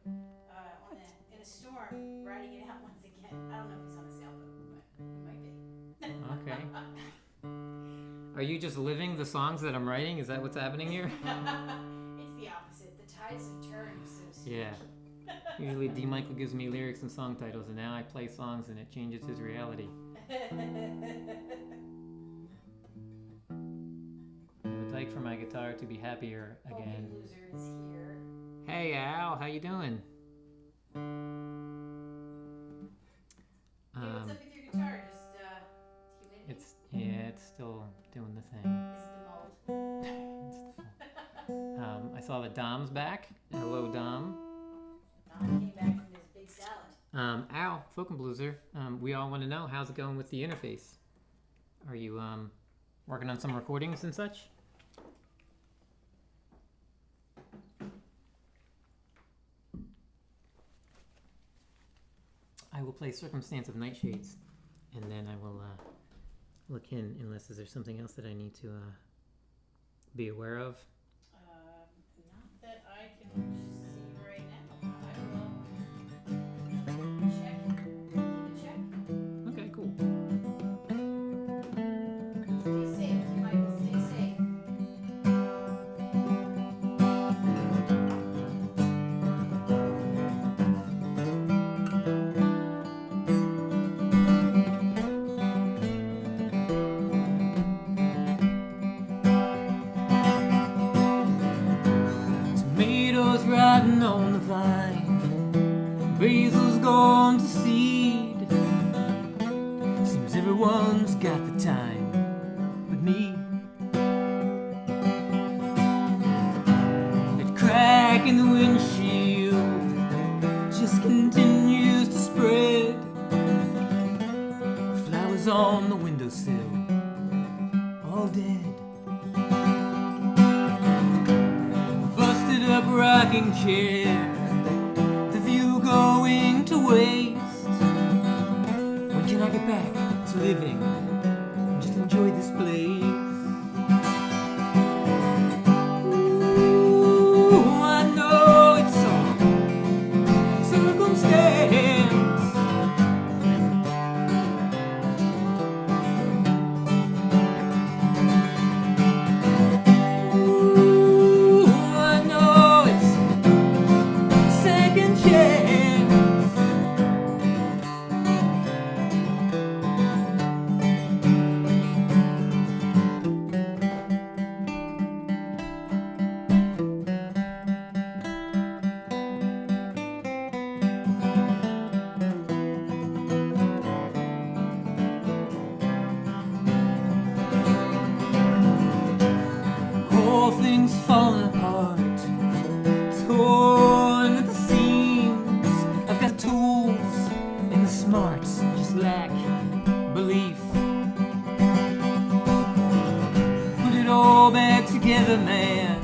in a storm, riding it out once again. I don't know if he's on a sailboat, but he might be. Okay. Are you just living the songs that I'm writing? Is that what's happening here? It's the opposite. The tides have turned, so to speak. Yeah. Usually D. Michael gives me lyrics and song titles, and now I play songs and it changes his reality. I would like for my guitar to be happier again. Only Loser is here. Hey Al, how you doing? Hey, what's up with your guitar? Just humidity? It's still doing the thing. Is it the mold? I saw that Dom's back. Hello, Dom. Dom came back from his big salad. Al, Fulton Blueser, we all want to know, how's it going with the interface? Are you working on some recordings and such? I will play Circumstance of Nightshades, and then I will look in, unless is there something else that I need to be aware of? Not that I can see right now. I will check. Okay, cool. Stay safe, Michael. Stay safe. Tomatoes riding on the vine, basil's gone to seed. Seems everyone's got the time but me. That crack in the windshield just continues to spread. Flowers on the windowsill, all dead. Busted up rocking chair, the view going to waste. When can I get back to living and just enjoy this place? Ooh, I know it's all circumstance. Ooh, I know it's second chance. Whole thing's falling apart, torn at the seams. I've got tools and the smarts, just lack belief. Put it all back together, man.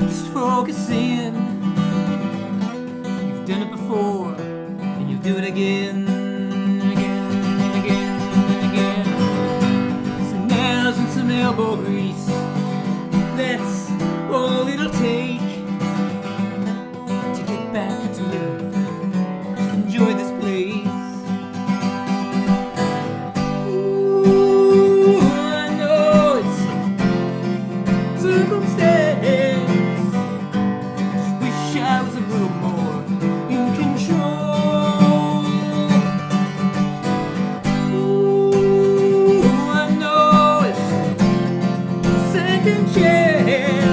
Just focus in. You've done it before, and you'll do it again, and again, and again, and again. Some nails and some elbow grease, that's all it'll take to get back to living, just enjoy this place. Ooh, I know it's circumstance. Just wish I was a little more in control. Ooh, I know it's second chance.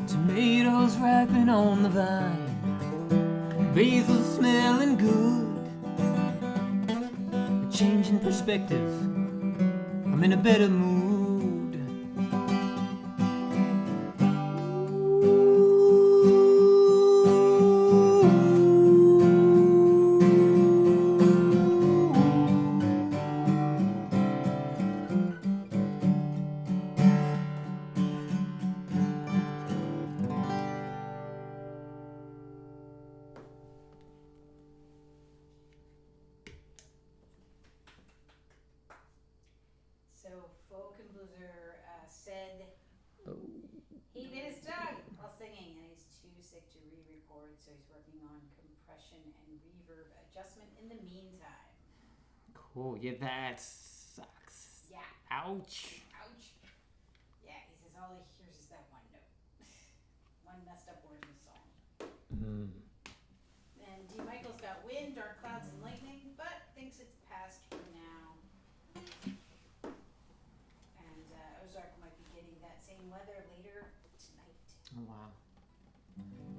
Tomatoes ripen on the vine, basil smelling good. A change in perspective, I'm in a better mood. So Fulton Blueser said he bit his tongue while singing, and he's too sick to re-record, so he's working on compression and reverb adjustment in the meantime. Cool. Yeah, that sucks. Yeah. Ouch. Ouch. Yeah, he says all he hears is that one note. One messed up word in the song. And D. Michael's got wind, dark clouds, and lightning, but thinks it's past for now. And Ozark might Wow.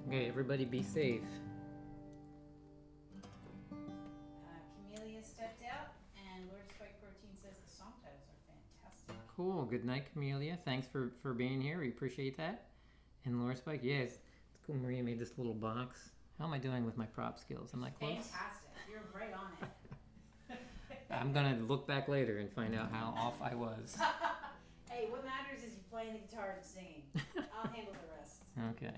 Okay, everybody be safe. Camellia stepped out, and Lord Spike Protein says the song titles are fantastic. Cool. Good night, Camellia. Thanks for being here. We appreciate that. And Laura Spike, yes. It's cool. Maria made this little box. How am I doing with my prop skills? Am I close? Fantastic. You're right on it. I'm going to look back later and find out how off I was. Hey, what matters is you playing the guitar and singing. I'll handle the rest. Okay.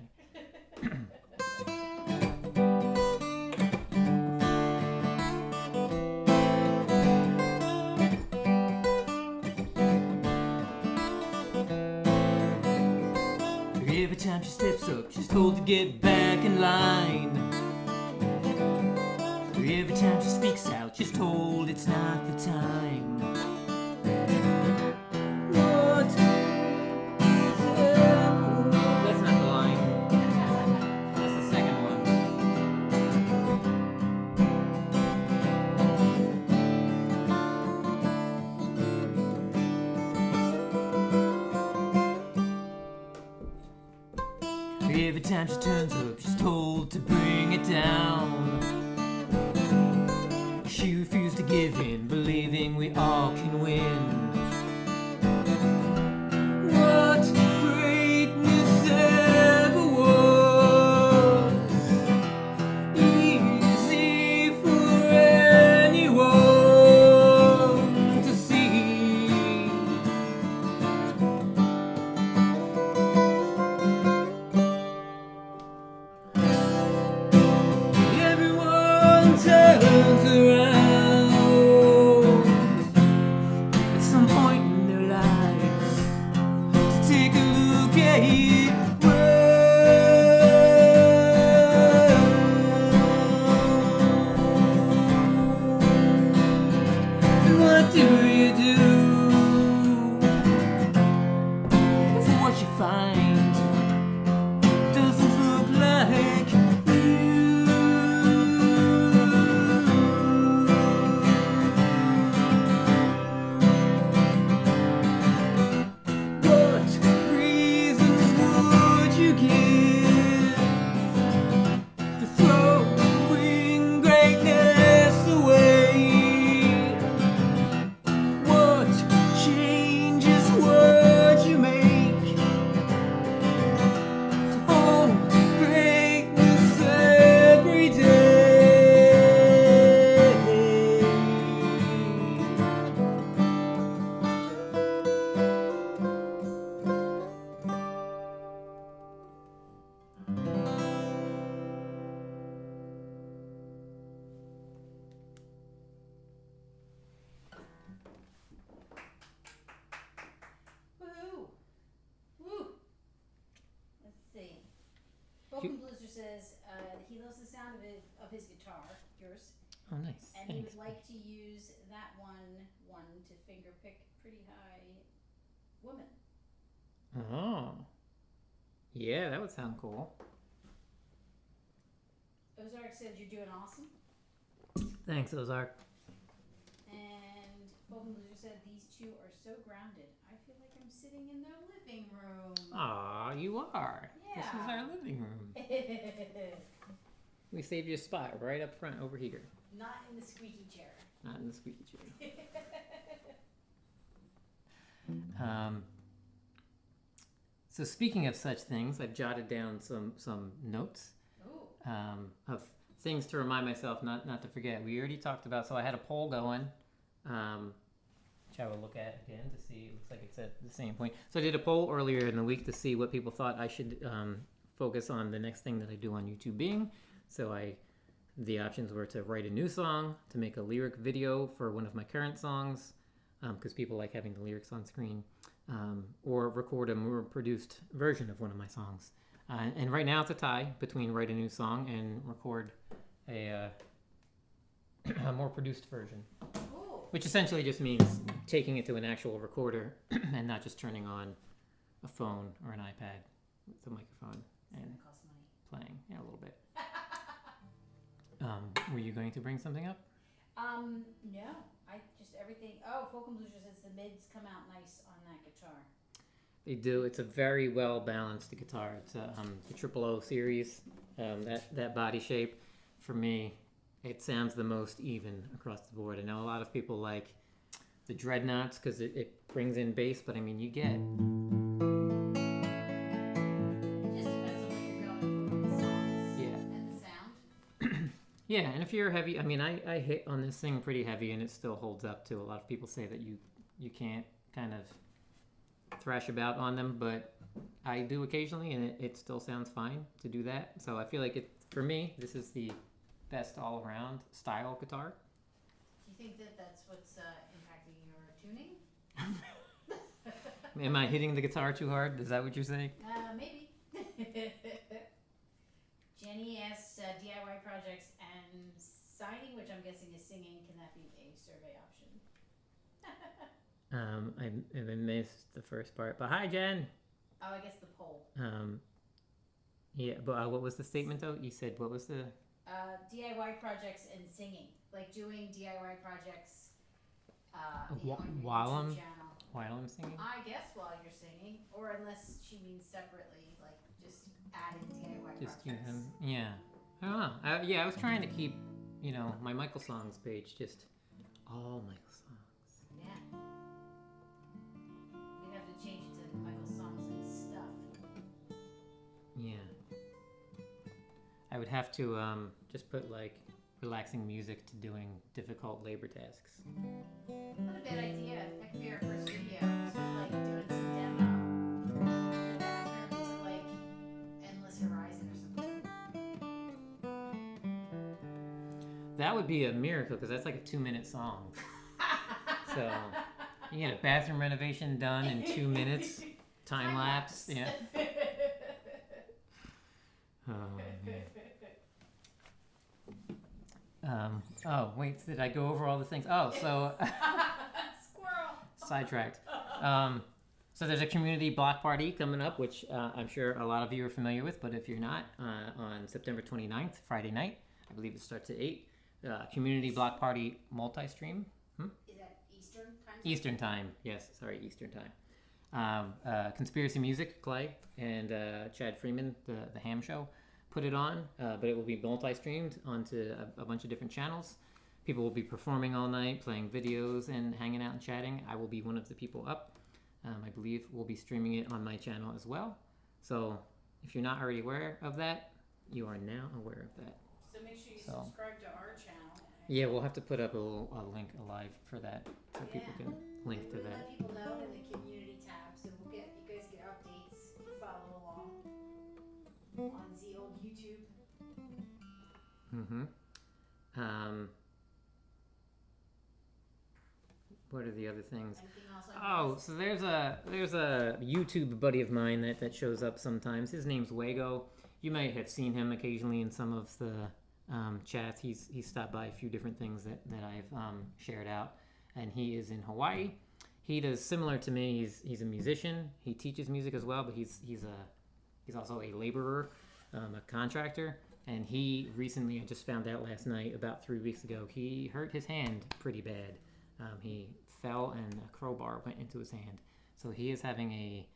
Every time she steps up, she's told to get back in line. Every time she speaks out, she's told it's not the time. What? That's not the line. That's the second one. Every time she turns up, she's told to bring it down. She refused to give in, believing we all can win. What greatness ever was easy for anyone to see. Everyone turns around. At some point in their lives, to take a look at it. And what do you do if what you find doesn't look like you? What reasons would you give for throwing greatness away? What changes would you make to hold greatness every day? Woohoo! Woo! Let's see. Fulton Blizzard says he loves the sound of his guitar, yours, Oh, nice. and he Thanks. would like to use that one to finger pick Pretty High Woman. Oh. Yeah, that would sound cool. Ozark says you're doing awesome. Thanks, Ozark. And Fulton Blizzard said these two are so grounded. I feel like I'm sitting in their living room. Aw, you are. This is Yeah. our living room. We saved you a spot right up front over here. Not in the squeaky chair. Not in the squeaky chair. So speaking of such things, I've jotted down some notes Ooh. of things to remind myself not to forget. We already talked about, so I had a poll going, which I will look at again to see. It looks like it's at the same point. So I did a poll earlier in the week to see what people thought I should focus on the next thing that I do on YouTube being. So the options were to write a new song, to make a lyric video for one of my current songs, because people like having the lyrics on screen, or record a more produced version of one of my songs. And right now it's a tie between write a new song and record a more produced version, Ooh. which essentially just means taking it to an actual recorder and not just turning on a phone or an iPad with a microphone and It's gonna cost money. playing. Yeah, a little bit. Were you going to bring something up? No. I just everything. Oh, Fulton Blizzard says the mids come out nice on that guitar. They do. It's a very well balanced guitar. It's the Triple O series. That body shape, for me, it sounds the most even across the board. I know a lot of people like the dreadnoughts because it brings in bass, but I mean, you get. Yeah, and if you're heavy, I mean, I hit on this thing pretty heavy, and it still holds up too. A lot of people say that you can't kind of thrash about on them, but I do occasionally, and it still sounds fine to do that. So I feel like for me, this is the best all-around style guitar. Do you think that that's what's impacting your tuning? Am I hitting the guitar too hard? Is that what you're saying? Maybe. Jenny asks DIY projects and signing, which I'm guessing is singing. Can that be a survey option? I missed the first part, but hi, Jen. Oh, I guess the poll. Yeah, but what was the statement though? You said what was the? DIY projects and singing, like doing DIY projects on your while YouTube I'm channel. While I'm singing. I guess while you're singing, or unless she means separately, like just adding DIY Just projects. yeah. I don't know. I was trying to keep, my MichaelSongs page just all MichaelSongs. Yeah. We'd have to change it to MichaelSongs and stuff. Yeah. I would have to just put like relaxing music to doing difficult labor tasks. What a bad idea. That could be our first video. Just like doing some demo in the bathroom to like Endless Horizon or something. That would be a miracle because that's like a 2-minute song. So you get a bathroom renovation done in 2 minutes, time lapse. Yeah. Oh man. Oh wait, did I go over all the things? Oh, so Squirrel. sidetracked. So there's a community block party coming up, which I'm sure a lot of you are familiar with, but if you're not, on September 29th, Friday night, I believe it starts at 8. Community block party multi-stream. Is that Eastern time? Eastern time, yes, sorry, Eastern time. Conspiracy Music, Clay, and Chad Freeman, the Ham Show, put it on, but it will be multi-streamed onto a bunch of different channels. People will be performing all night, playing videos and hanging out and chatting. I will be one of the people up. I believe we'll be streaming it on my channel as well. So if you're not already aware of that, you are now aware of that. So make sure you subscribe to our channel. Yeah, we'll have to put up a link alive for that so people can link to that. Let people know in the community tab, so you guys get updates, follow along on the old YouTube. What are the other things? Anything else So there's a YouTube buddy of mine that shows up sometimes. His name's Wago. You might have seen him occasionally in some of the chats. He's stopped by a few different things that I've shared out, and he is in Hawaii. He does similar to me. He's a musician. He teaches music as well, but he's also a laborer, a contractor. And he recently, I just found out last night, about 3 weeks ago, he hurt his hand pretty bad. He fell and a crowbar went into his hand. So he is having a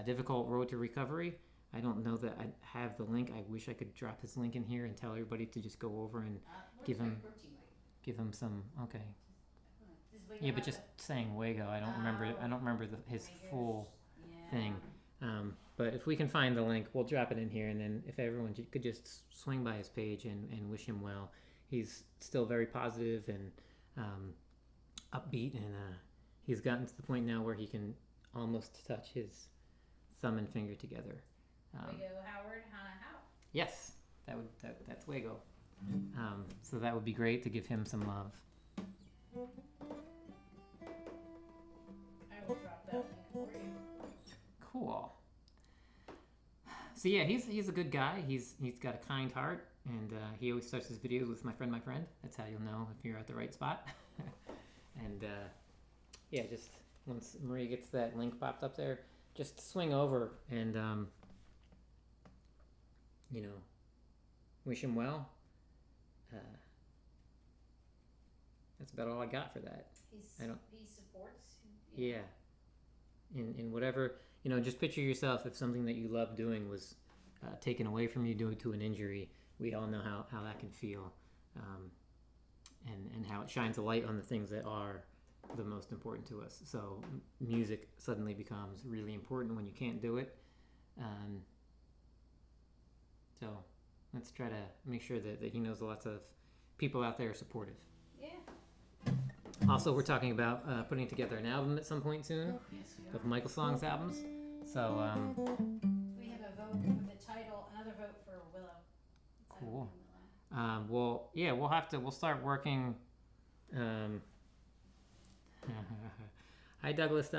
difficult road to recovery. I don't know that I have the link. I wish I could drop his link in here and tell everybody to just go over and give him some. Okay. Yeah, but just saying Wago, I don't remember his full thing. But if we can find the link, we'll drop it in here, and then if everyone could just swing by his page and wish him well. He's still very positive and upbeat, and he's gotten to the point now where he can almost touch his thumb and finger together. Wago Howard, Hannah How. Yes, that's Wago. So that would be great to give him some love. I will drop that link for you. Cool. So yeah, he's a good guy. He's got a kind heart, and he always starts his videos with my friend. That's how you'll know if you're at the right spot. And yeah, just once Maria gets that link popped up there, just swing over and wish him well. That's about all I got for that. He supports. Yeah. in whatever, just picture yourself if something that you love doing was taken away from you due to an injury. We all know how that can feel, and how it shines a light on the things that are the most important to us. So music suddenly becomes really important when you can't do it. So let's try to make sure that he knows lots of people out there are supportive. Yeah. Also, we're talking about putting together an album at some point soon of MichaelSongs albums. So we have a vote for the title, another vote for Willow. Cool. Well, yeah, we'll start working. Hi, Douglas.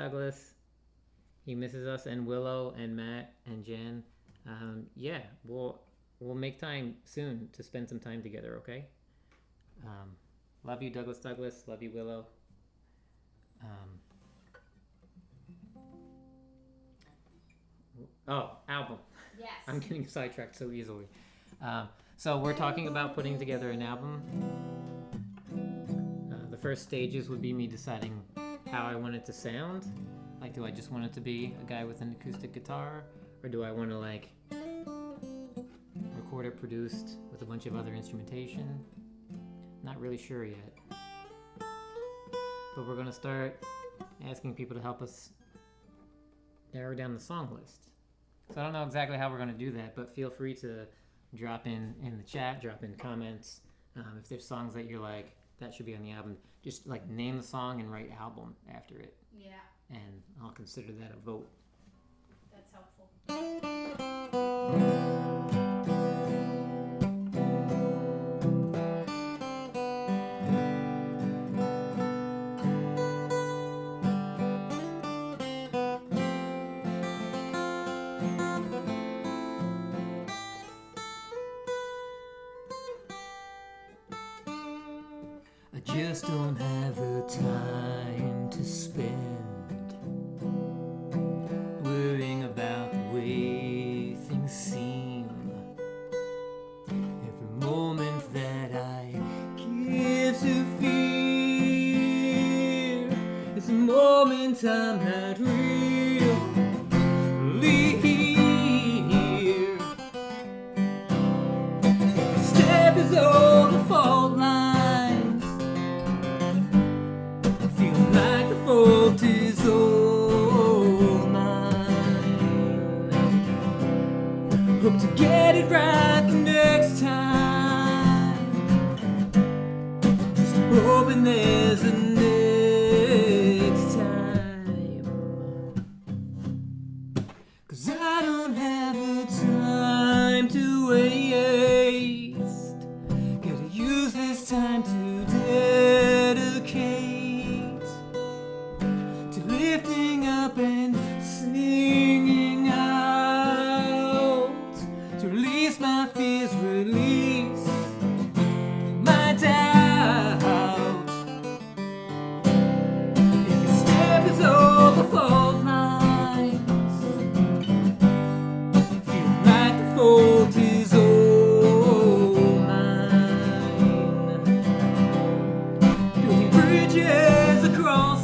He misses us, and Willow, and Matt, and Jen. Yeah, we'll make time soon to spend some time together, okay? Love you, Douglas. Love you, Willow. Album. Yes. I'm getting sidetracked so easily. So we're talking about putting together an album. The first stages would be me deciding how I want it to sound. Like, do I just want it to be a guy with an acoustic guitar? Or do I want to, record it produced with a bunch of other instrumentation? Not really sure yet. But we're going to start asking people to help us narrow down the song list. So I don't know exactly how we're going to do that, but feel free to drop in the chat, drop in comments. If there's songs that you're like, that should be on the album, just name the song and write album after it. Yeah. And I'll consider that a vote. That's helpful. I just don't have the time to spend worrying about the way things seem. Every moment that I give to fear is a moment I'm not really here. Every step is over fault line. Fault is all mine. Hope to get it right the next time. Just hoping there's a next time. 'Cause I don't have the time to waste. Gotta use this time to dedicate lifting up and singing out, to release my fears, release my doubt. Every step is over fault lines, feel like the fault is all mine. Building bridges across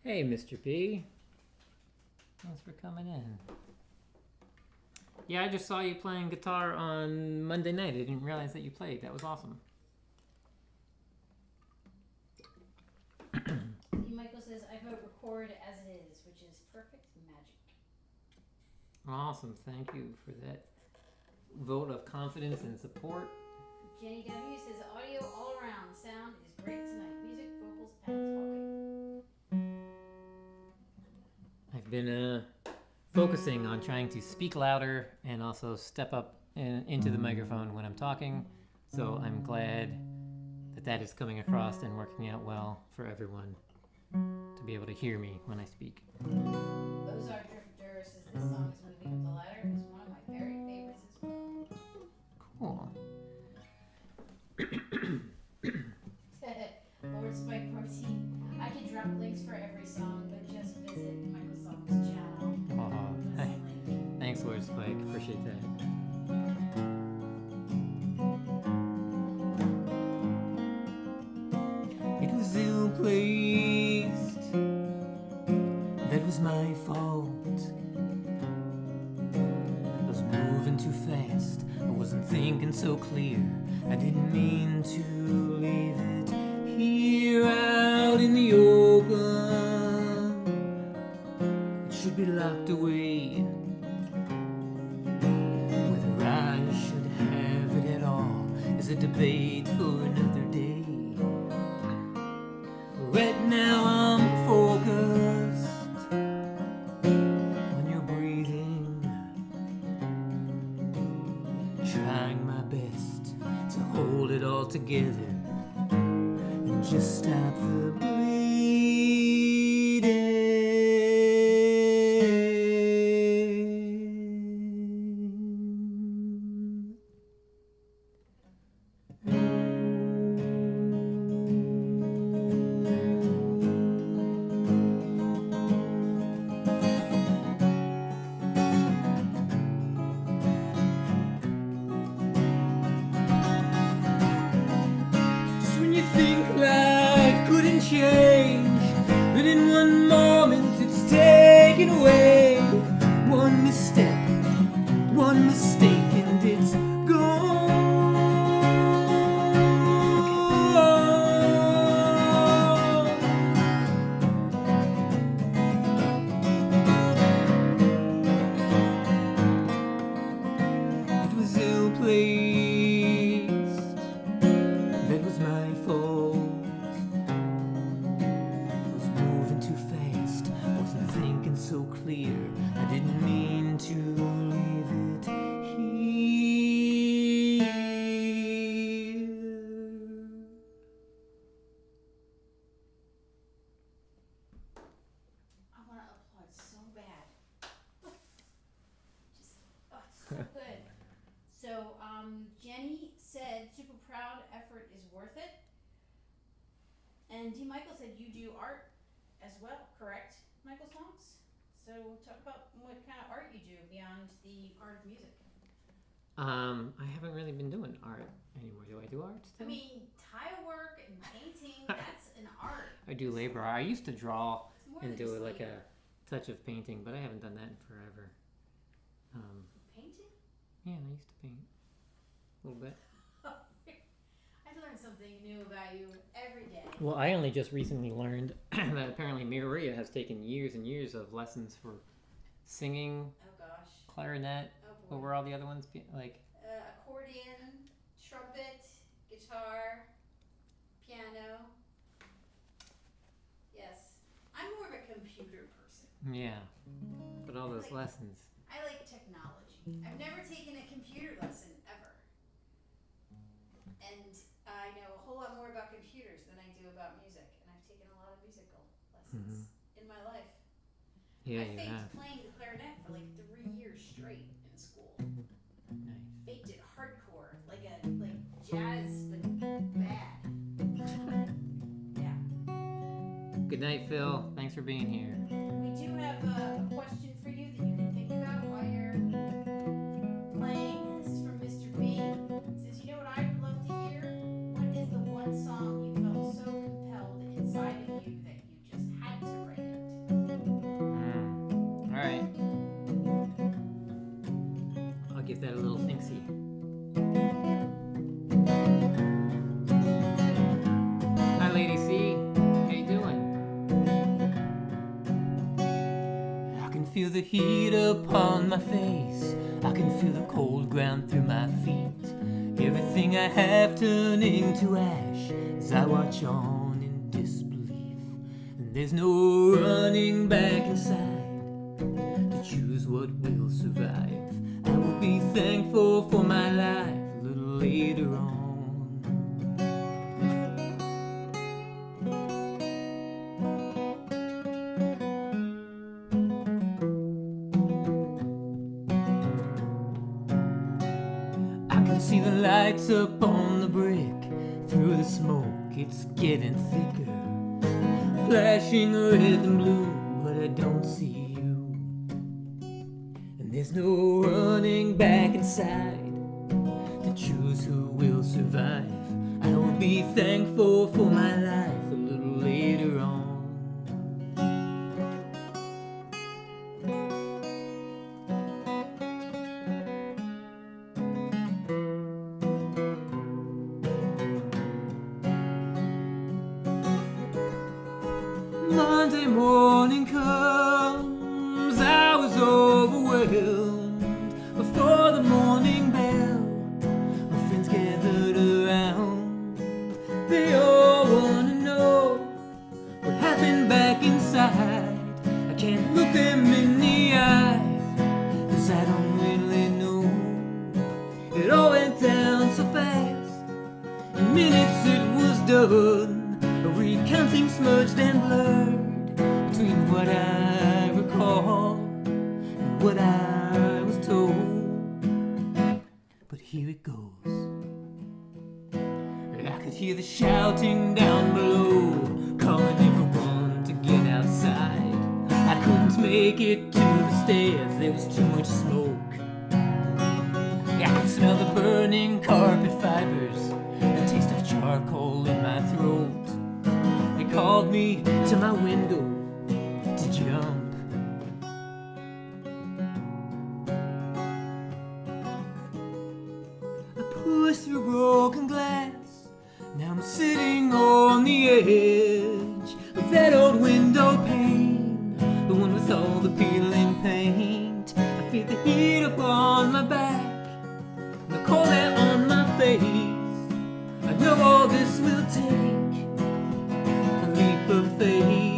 Hey, Mr. P. Thanks for coming in. Yeah, I just saw you playing guitar on Monday night. I didn't realize that you played. That was awesome. Michael says, I vote record as it is, which is perfect magic. Awesome. Thank you for that vote of confidence and support. Jenny W says, audio all around. Sound is great tonight. Music, vocals, and talking. I've been focusing on trying to speak louder and also step up into the microphone when I'm talking. So I'm glad that is coming across and working out well for everyone to be able to hear me when I speak. Ozark Drifter says this song is moving up the ladder. It's one of my very favorites as well. Cool. Lord Spike Protein. I can drop links for every song, but just visit MichaelSongs channel. Hey. Thanks, Lord Spike. Appreciate that. It was ill-placed. That was my fault. I was moving too fast. I wasn't thinking so clear. I didn't mean to leave it here out in the open. It should be locked away. Whether I should have it at all is a debate for another day. Right now I'm focused on your breathing, trying my best to hold it all together and just stop the bleeding. Just when you think life couldn't change, but in one moment it's taken away. One misstep, one mistake, and it's gone. It was ill-placed. That was my fault. I was moving too fast. I wasn't thinking so clear. I didn't mean to leave it here. I want to applaud so bad. Just, oh, it's so good. So, Jenny said, super proud, effort is worth it. And D. Michael said, you do art as well, correct, MichaelSongs? So, talk about what kind of art you do beyond the art of music. I haven't really been doing art anymore. Do I do art I still? mean, tile work and painting, that's an art. I do labor art. I used to draw It's more and than do just like labor. a touch of painting, but I haven't done that in forever. Painting? Yeah, I used to paint a little bit. I learn something new about you every day. Well, I only just recently learned that apparently Maria has taken years and years of lessons for singing, Oh gosh. clarinet. Oh What boy. were all the other ones? Like, Accordion, trumpet, guitar, piano. Yes. I'm more of a computer person. yeah. But all those Like- lessons. I like technology. I've never taken a computer lesson ever. And I know a whole lot more about computers than I do about music. And I've taken a lot of musical lessons in my life. Yeah, I you faked have. playing the clarinet for like 3 years straight in school. Nice. Faked it hardcore, like jazz, but bad. Yeah. Good night, Phil. Thanks for being here. We do have a question for you that you can think about while you're playing. This is from Mr. B. It says, you know what I would love to hear? What is the one song you felt so compelled inside of you that you just had to write it? All right. I'll give that a little think-see. Hi, Lady C. How you doing? feel the heat upon my face. I can feel the cold ground through my feet. Everything I have turning to ash as I watch on in disbelief. And there's no running back inside to choose what will survive. I will be thankful for my life a little later on. See the lights up on the brick. Through the smoke it's getting thicker, flashing red and blue, but I don't see you. And there's no running back inside to choose who will survive. I will be thankful for my life a little later on. Monday morning comes, I was overwhelmed before the morning bell. My friends gathered around, they all wanna know what happened back inside. I can't look them in the eye, 'cause I don't really know. It all went down so fast, in minutes it was done. A recounting smudged and blurred between what I recall and what I was told. But here it goes. I could hear the shouting down below, calling everyone to get outside. I couldn't make it to the stairs, there was too much smoke. I could smell the burning carpet fibers, the taste of charcoal in my throat. They called me to my window to jump. I pushed through broken glass. Now I'm sitting on the edge of that old window pane, the one with all the peeling paint. I feel the heat upon my back, the cold air on my face. I know all this will take a leap of faith.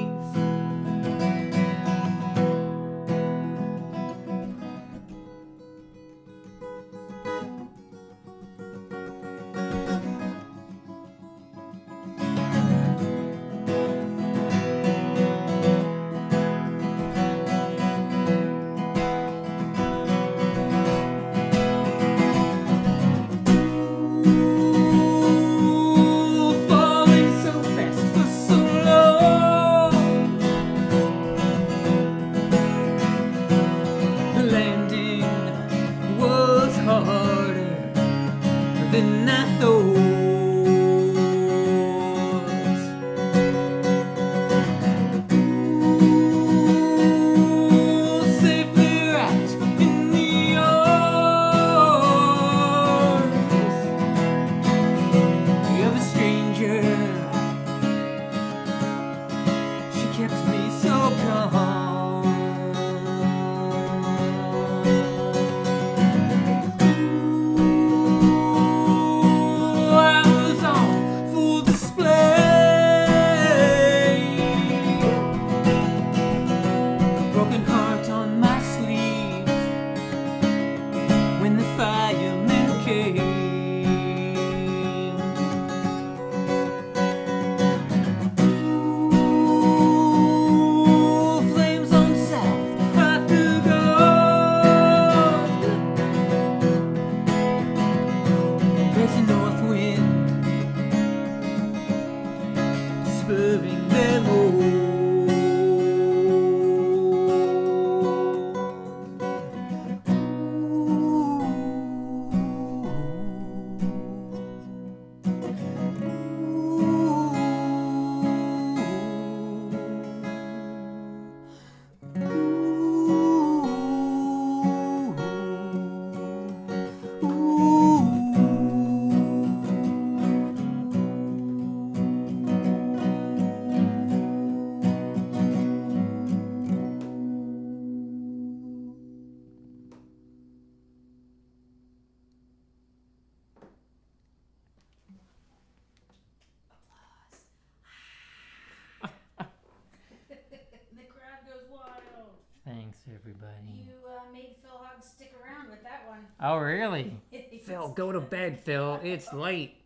everybody. You made Phil Hogg stick around with that one. Oh, really? Phil, go to bed, Phil. It's late.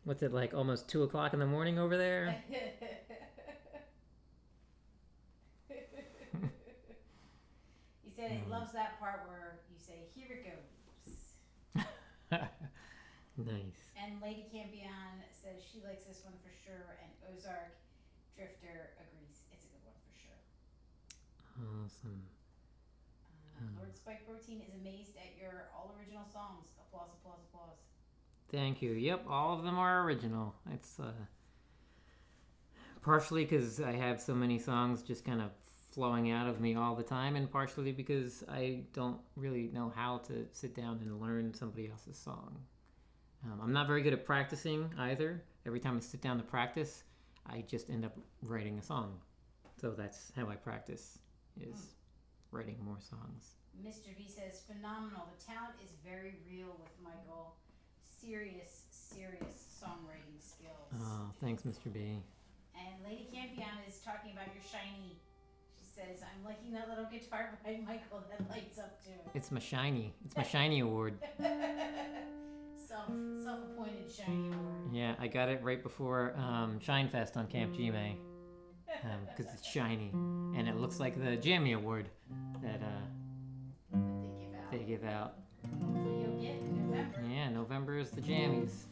What's it like? Almost 2 o'clock in the morning over there? He said he loves that part where you say, "Here it goes." Nice. And Lady Campion says she likes this one for sure, and Ozark Drifter agrees it's a good one for sure. Awesome. Lord Spike Protein is amazed at your all original songs. Applause, applause, applause. Thank you. Yep, all of them are original. It's partially because I have so many songs just kind of flowing out of me all the time, and partially because I don't really know how to sit down and learn somebody else's song. I'm not very good at practicing either. Every time I sit down to practice, I just end up writing a song. So that's how I practice, is writing more songs. Mr. B says, phenomenal. The talent is very real with Michael. Serious songwriting skills. Oh, thanks, Mr. B. And Lady Campion is talking about your shiny. She says, I'm liking that little guitar by Michael that lights up too. It's my shiny. It's my shiny award. Self-appointed shiny award. Yeah, I got it right before Shine Fest on Camp Gmail. Because it's shiny. And it looks like the Jammy Award that they give out. Hopefully you'll get in November. Yeah, November is the jammies.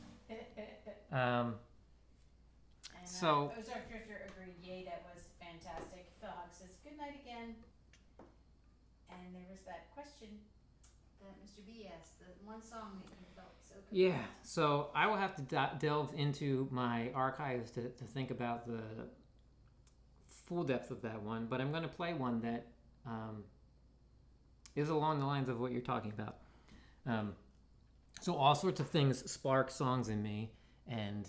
So Ozark Drifter agreed, yay, that was fantastic. Phil Hogg says, good night again. And there was that question that Mr. B asked, the one song that you felt so good. yeah, so I will have to delve into my archives to think about the full depth of that one, but I'm going to play one that is along the lines of what you're talking about. So all sorts of things spark songs in me, and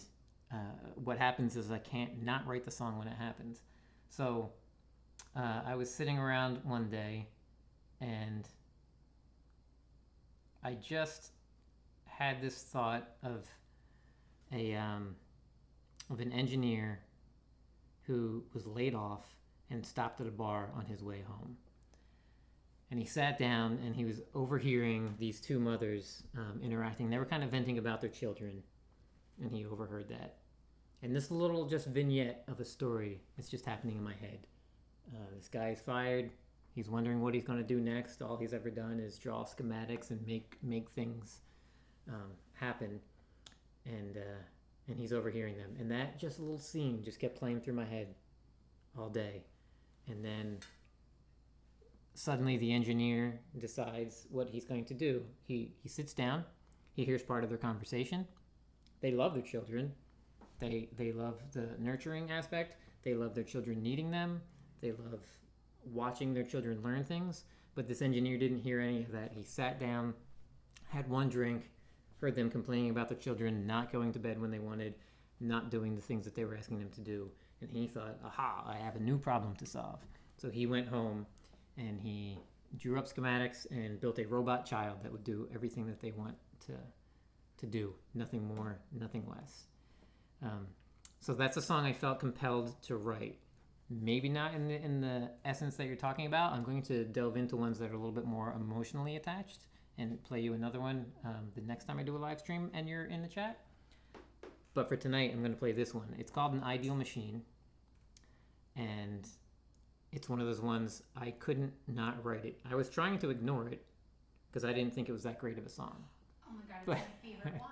what happens is I can't not write the song when it happens. So I was sitting around one day, and I just had this thought of an engineer who was laid off and stopped at a bar on his way home. And he sat down and he was overhearing these two mothers interacting. They were kind of venting about their children, and he overheard that. And this little just vignette of a story is just happening in my head. This guy is fired. He's wondering what he's going to do next. All he's ever done is draw schematics and make things happen. And he's overhearing them. And that just little scene just kept playing through my head all day. And then suddenly the engineer decides what he's going to do. He sits down. He hears part of their conversation. They love their children. They love the nurturing aspect. They love their children needing them. They love watching their children learn things. But this engineer didn't hear any of that. He sat down, had one drink, heard them complaining about their children not going to bed when they wanted, not doing the things that they were asking them to do. And he thought, aha, I have a new problem to solve. So he went home and he drew up schematics and built a robot child that would do everything that they want to do. Nothing more, nothing less. So that's a song I felt compelled to write. Maybe not in the essence that you're talking about. I'm going to delve into ones that are a little bit more emotionally attached and play you another one the next time I do a live stream and you're in the chat. But for tonight, I'm going to play this one. It's called An Ideal Machine. And it's one of those ones I couldn't not write it. I was trying to ignore it because I didn't think it was that great of a song. Oh my God, it's my favorite one.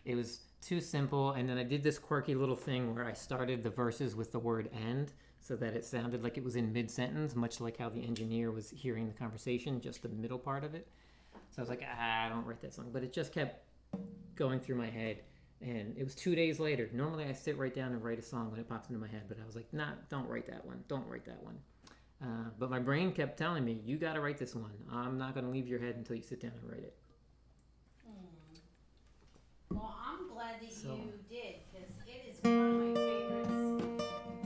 It was too simple, and then I did this quirky little thing where I started the verses with the word "and" so that it sounded like it was in mid-sentence, much like how the engineer was hearing the conversation, just the middle part of it. So I was like, I don't write that song. But it just kept going through my head, and it was 2 days later. Normally I sit right down and write a song when it pops into my head, but I was like, nah, don't write that one. Don't write that one. But my brain kept telling me, you got to write this one. I'm not going to leave your head until you sit down and write it. Well, I'm glad that you did, because it is one of my favorites,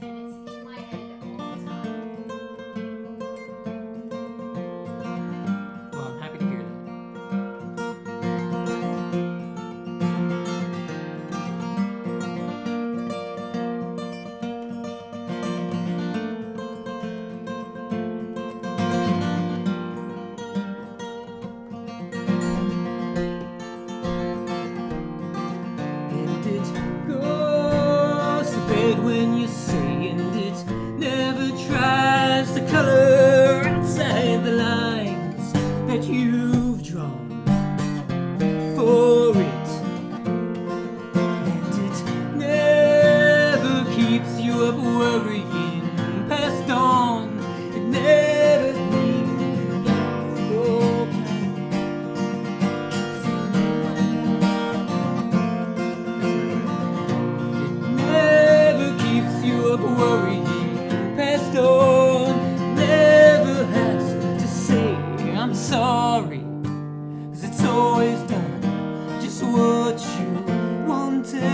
and it's in my head all the time. Well, I'm happy to hear that. bed when you say, and it never tries to color outside the lines that you've drawn for it. And it never keeps you up worrying past dawn. It never leaves your up worrying past dawn. Never has to say I'm sorry, 'cause it's always done just what you wanted.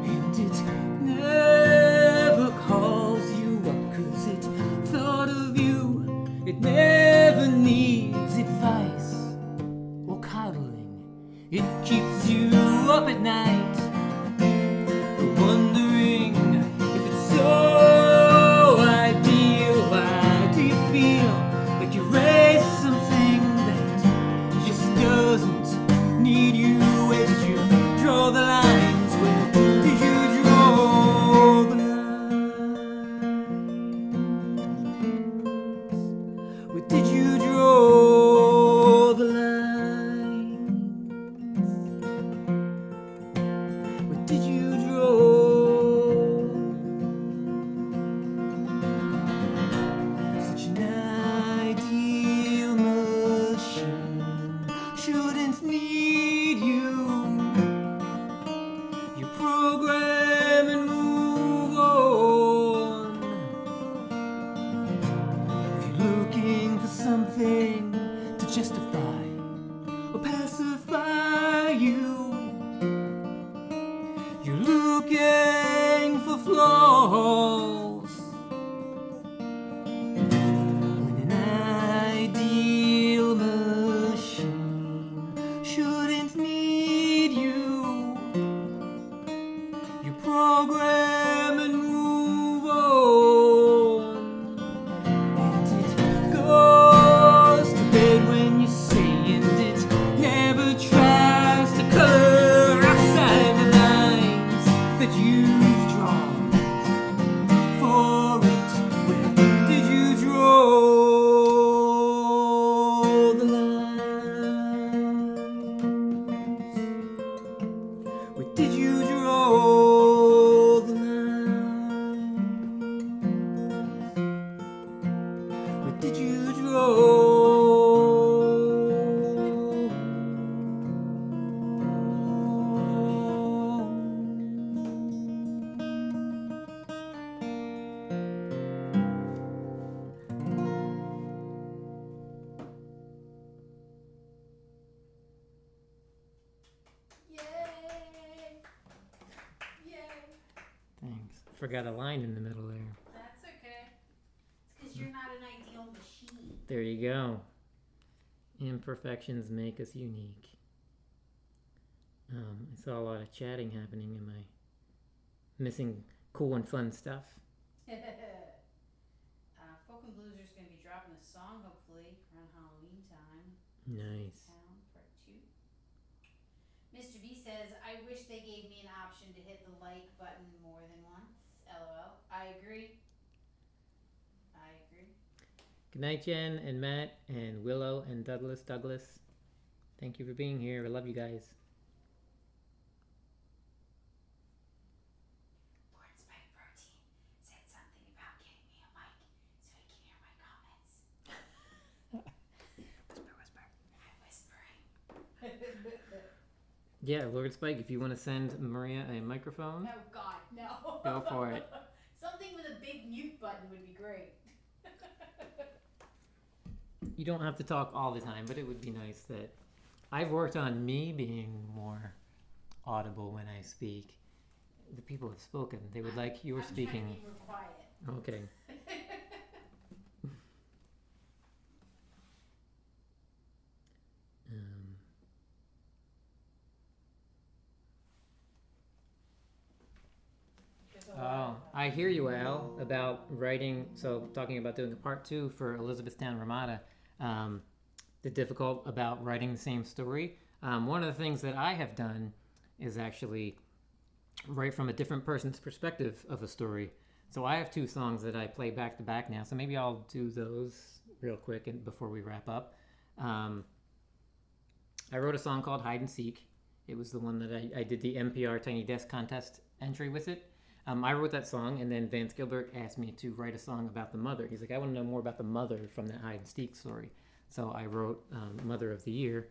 And it never calls you up 'cause it thought of you. It never needs advice or coddling. It keeps you up at night, wondering if it's so ideal. Why do you feel like you raised something that just doesn't need you? Where did you draw the lines? Where did you draw the lines? Where did you draw the lines? Where did you draw? Such an ideal machine shouldn't need you. You program and move on. If you're looking for something to justify or pacify you, you're looking for flaws. When an ideal machine shouldn't need you, you program and move on. And it goes to bed when you say, and it never tries to color outside the lines that you've drawn for it. Where did you draw the lines? Where did you draw the lines? Where did you draw? Yay! Yay! Thanks. Forgot a line in the middle there. That's okay. It's because you're not an ideal machine. There you go. Imperfections make us unique. I saw a lot of chatting happening. Am I missing cool and fun stuff? Folk and Blueser's going to be dropping a song, hopefully, around Halloween time. Nice. Town Part 2. Mr. B says, I wish they gave me an option to hit the like button more than once. LOL. I agree. I agree. Good night, Jen and Matt and Willow and Douglas. Thank you for being here. I love you guys. Lord Spike Protein said something about getting me a mic so he can hear my comments. Whisper. I'm whispering. Yeah, Lord Spike, if you want to send Maria a microphone, Oh God, no. go for it. Something with a big mute button would be great. You don't have to talk all the time, but it would be nice that I've worked on me being more audible when I speak. The people have spoken. They would like your I'm speaking. trying to be more quiet. Okay. So Oh, I hear you, Al, about writing. So, talking about doing a part 2 for Elizabethtown Ramada, the difficult about writing the same story. One of the things that I have done is actually write from a different person's perspective of a story. So, I have 2 songs that I play back to back now. So, maybe I'll do those real quick and before we wrap up. I wrote a song called Hide and Seek. It was the one that I did the NPR Tiny Desk Contest entry with it. I wrote that song, and then Vance Gilbert asked me to write a song about the mother. He's like, I want to know more about the mother from that Hide and Seek story. So I wrote Mother of the Year.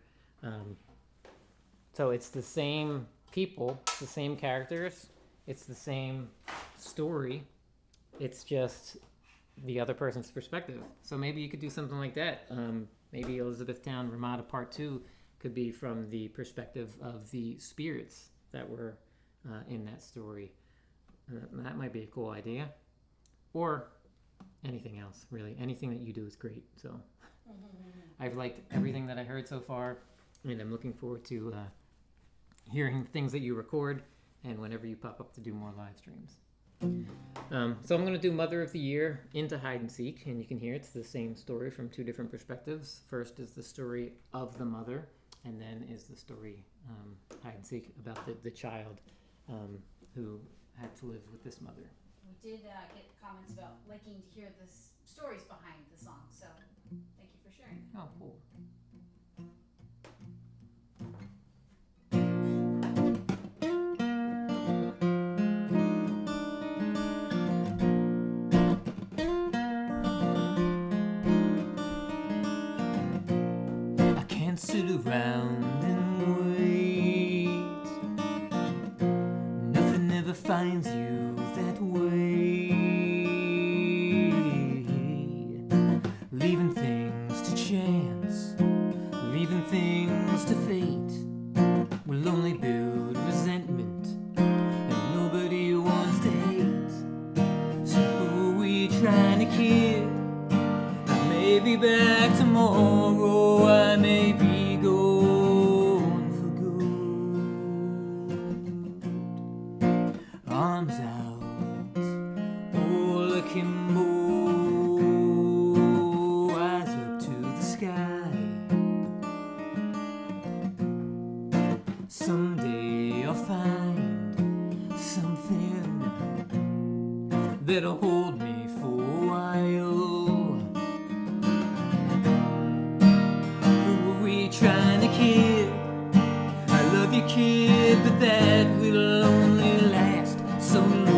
So it's the same people, the same characters, it's the same story. It's just the other person's perspective. So maybe you could do something like that. Maybe Elizabethtown Ramada Part 2 could be from the perspective of the spirits that were in that story. That might be a cool idea. Or anything else, really. Anything that you do is great. So I've liked everything that I heard so far, and I'm looking forward to hearing things that you record and whenever you pop up to do more live streams. So I'm going to do Mother of the Year into Hide and Seek, and you can hear it's the same story from 2 different perspectives. First is the story of the mother, and then is the story, Hide and Seek, about the child who had to live with this mother. we did get comments about liking to hear the stories behind the song. So thank you for sharing. Oh, cool. I can't sit around and wait. Nothing ever finds you that way. Leaving things to chance, leaving things to fate, will only build resentment, and nobody wants to hate. So who are we trying to kid? I may be back tomorrow, I may be gone for good. Arms out, all akimbo, eyes up to the sky. Someday I'll find something that'll hold me for a while. Who are we trying to kid? I love you, kid, but that will only last so long.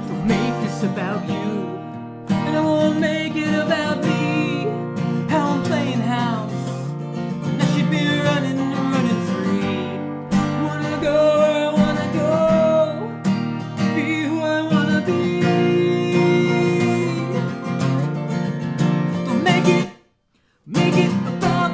Don't make this about you, and I won't make it about me. How I'm playing house, and I should be running free. Wanna go where I wanna go, be who I wanna be. Don't make it about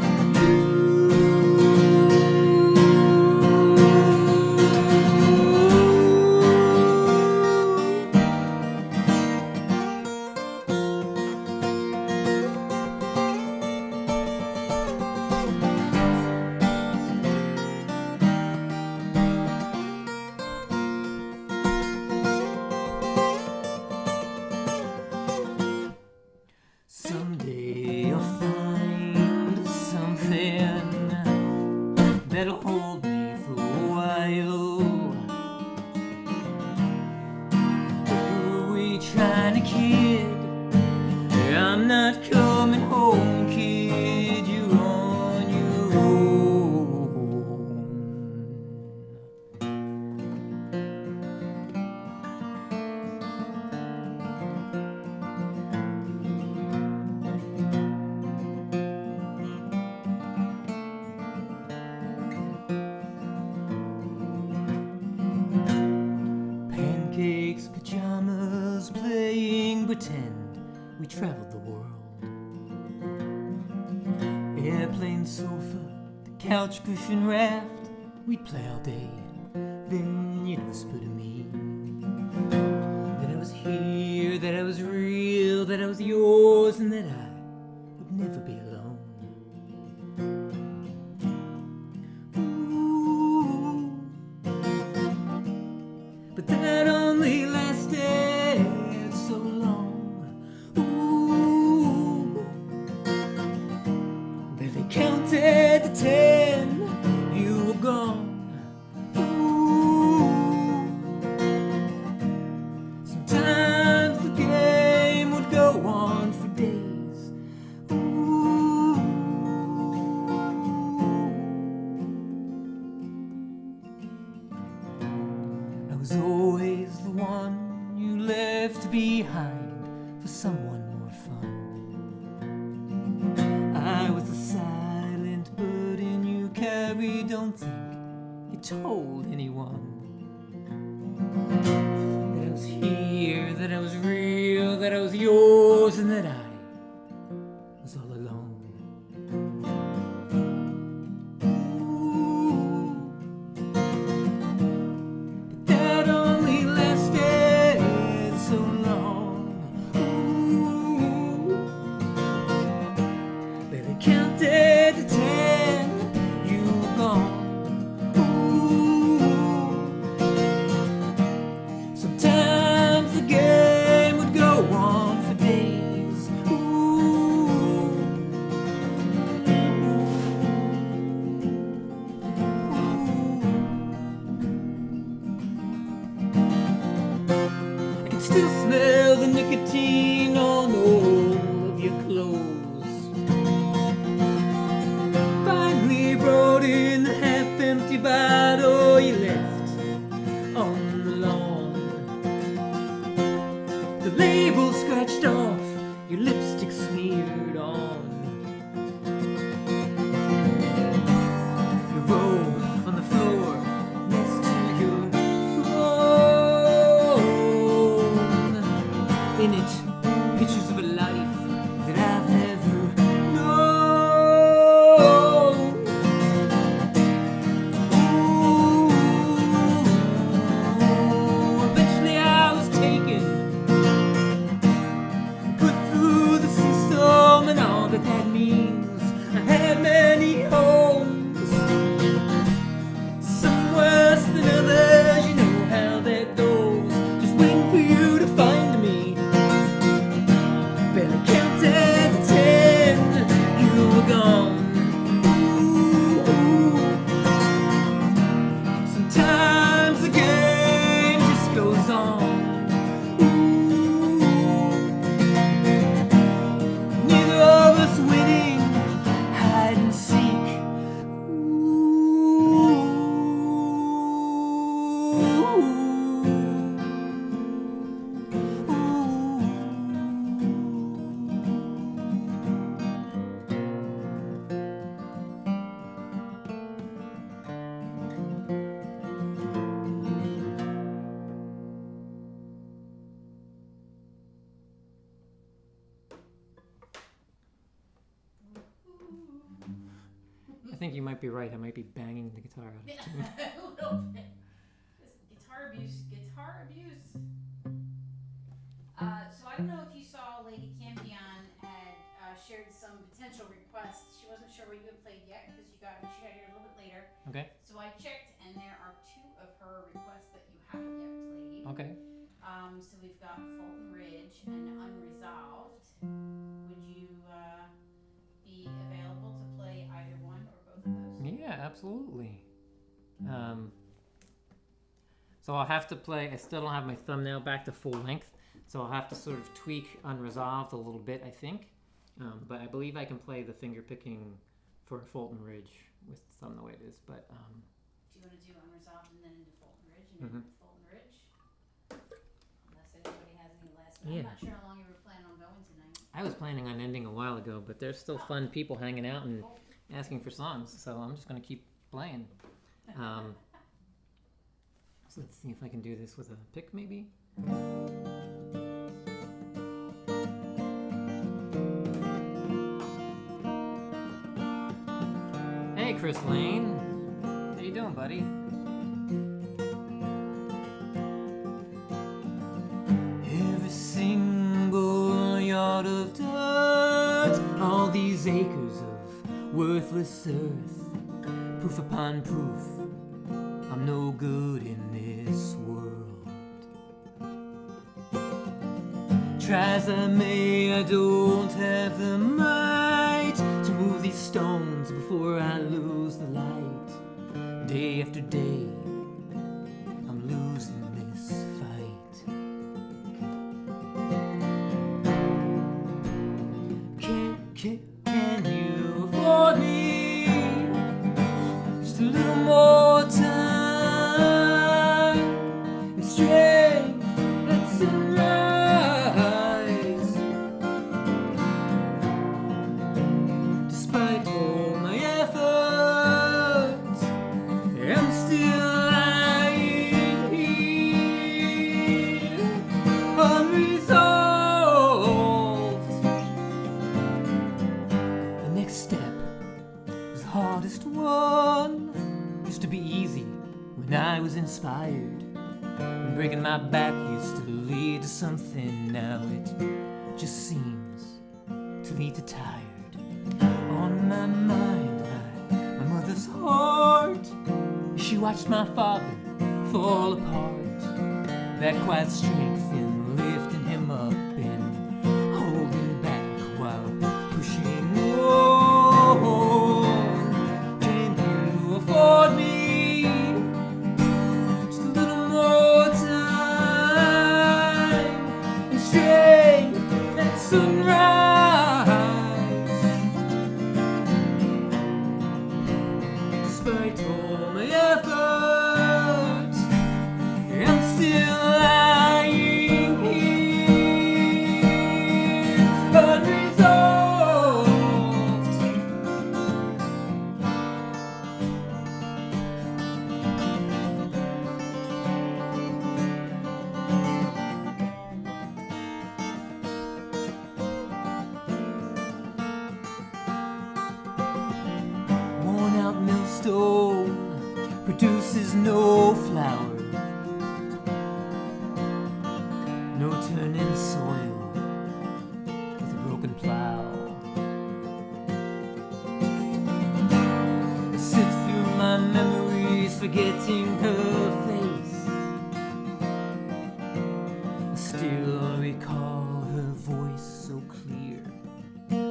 Someday I'll find something that'll hold me for a while. Who are we trying to kid? I'm not coming home, kid. You're on your own. Pancakes, pajamas, playing pretend. We traveled the world. airplane sofa, the couch cushion raft. We'd play all day, then you'd whisper to me that I was here, that I was real, that I was yours, and that I would never be alone. Ooh. But that only lasted so long. Ooh. Barely counted to 10, you were gone. Ooh. Sometimes the game would go on for days. Ooh. I was always the one you left behind for someone more fun. I was the silent burden you carried. Don't think you told anyone that I was here, that I was real, that I was yours, and that I was all alone. Ooh. But that only lasted so long. Ooh. Barely counted to 10, you were gone. Ooh. Sometimes the game would go on for days. Ooh. I can still smell the nicotine on all of your clothes. Finally brought in the half-empty bottle you left on the lawn. The label scratched off, your lipstick smeared on. Your robe on the floor next to your phone. In it, pictures of a life that I've never known. Ooh, eventually I was taken, put through the system, and all that that means. I had many homes, some worse than others. You know how that goes. Just waiting for you to find me. Barely counted to 10, you were gone. Ooh. Sometimes the game just goes on. Ooh. Neither of us winning, hide and seek. I think you might be right. I might be banging the guitar out of tune. A little bit. This guitar abuse. Guitar abuse. So I don't know if you saw Lady Campion had shared some potential requests. She wasn't sure what you had played yet because she got here a little bit later. Okay. So I checked, and there are 2 of her requests that you haven't yet played. Okay. So we've got Fulton Ridge and Unresolved. Would you be available to play either one or both of those? Yeah, absolutely. So I'll have to play. I still don't have my thumbnail back to full length, so I'll have to sort of tweak Unresolved a little bit, I think. But I believe I can play the finger picking for Fulton Ridge with the thumb the way it is. But Do you want to do Unresolved and then into Fulton Ridge and then Fulton Ridge? Unless anybody has any last minute. Yeah. I'm not sure how long you were planning on going tonight. I was planning on ending a while ago, but there's still fun people hanging out and asking for songs, so I'm just going to keep playing. So let's see if I can do this with a pick, maybe. Chris Lane. How you doing, buddy? Every single yard of dirt, all these acres of worthless earth, proof upon proof, I'm no good in this world. Try as I may, I don't have the might to move these stones before I lose the light. Day after day, I'm losing this fight. Can you afford me just a little more time and strength and sunrise? Despite all my efforts, I'm still lying here, unresolved. The next step is the hardest one. Used to be easy when I was inspired, and breaking my back used to lead to something. Now it just seems to lead to tired. On my mind, my mother's heart. She watched my father fall apart. That quiet strength in lifting him up and holding back while pushing on. Can you afford me just a little more time and strength at sunrise? Despite all my efforts, I'm still lying here, unresolved. Worn out millstone produces no flour, no turning soil with a broken plow. I sift through my memories, forgetting her face. I still recall her voice so clear,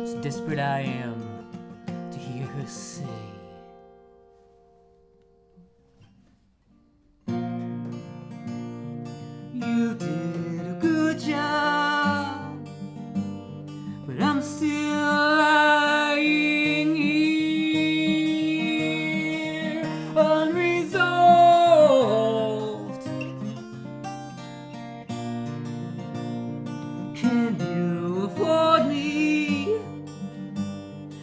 so desperate I am to hear her say, you did a good job, but I'm still lying here, unresolved. Can you afford me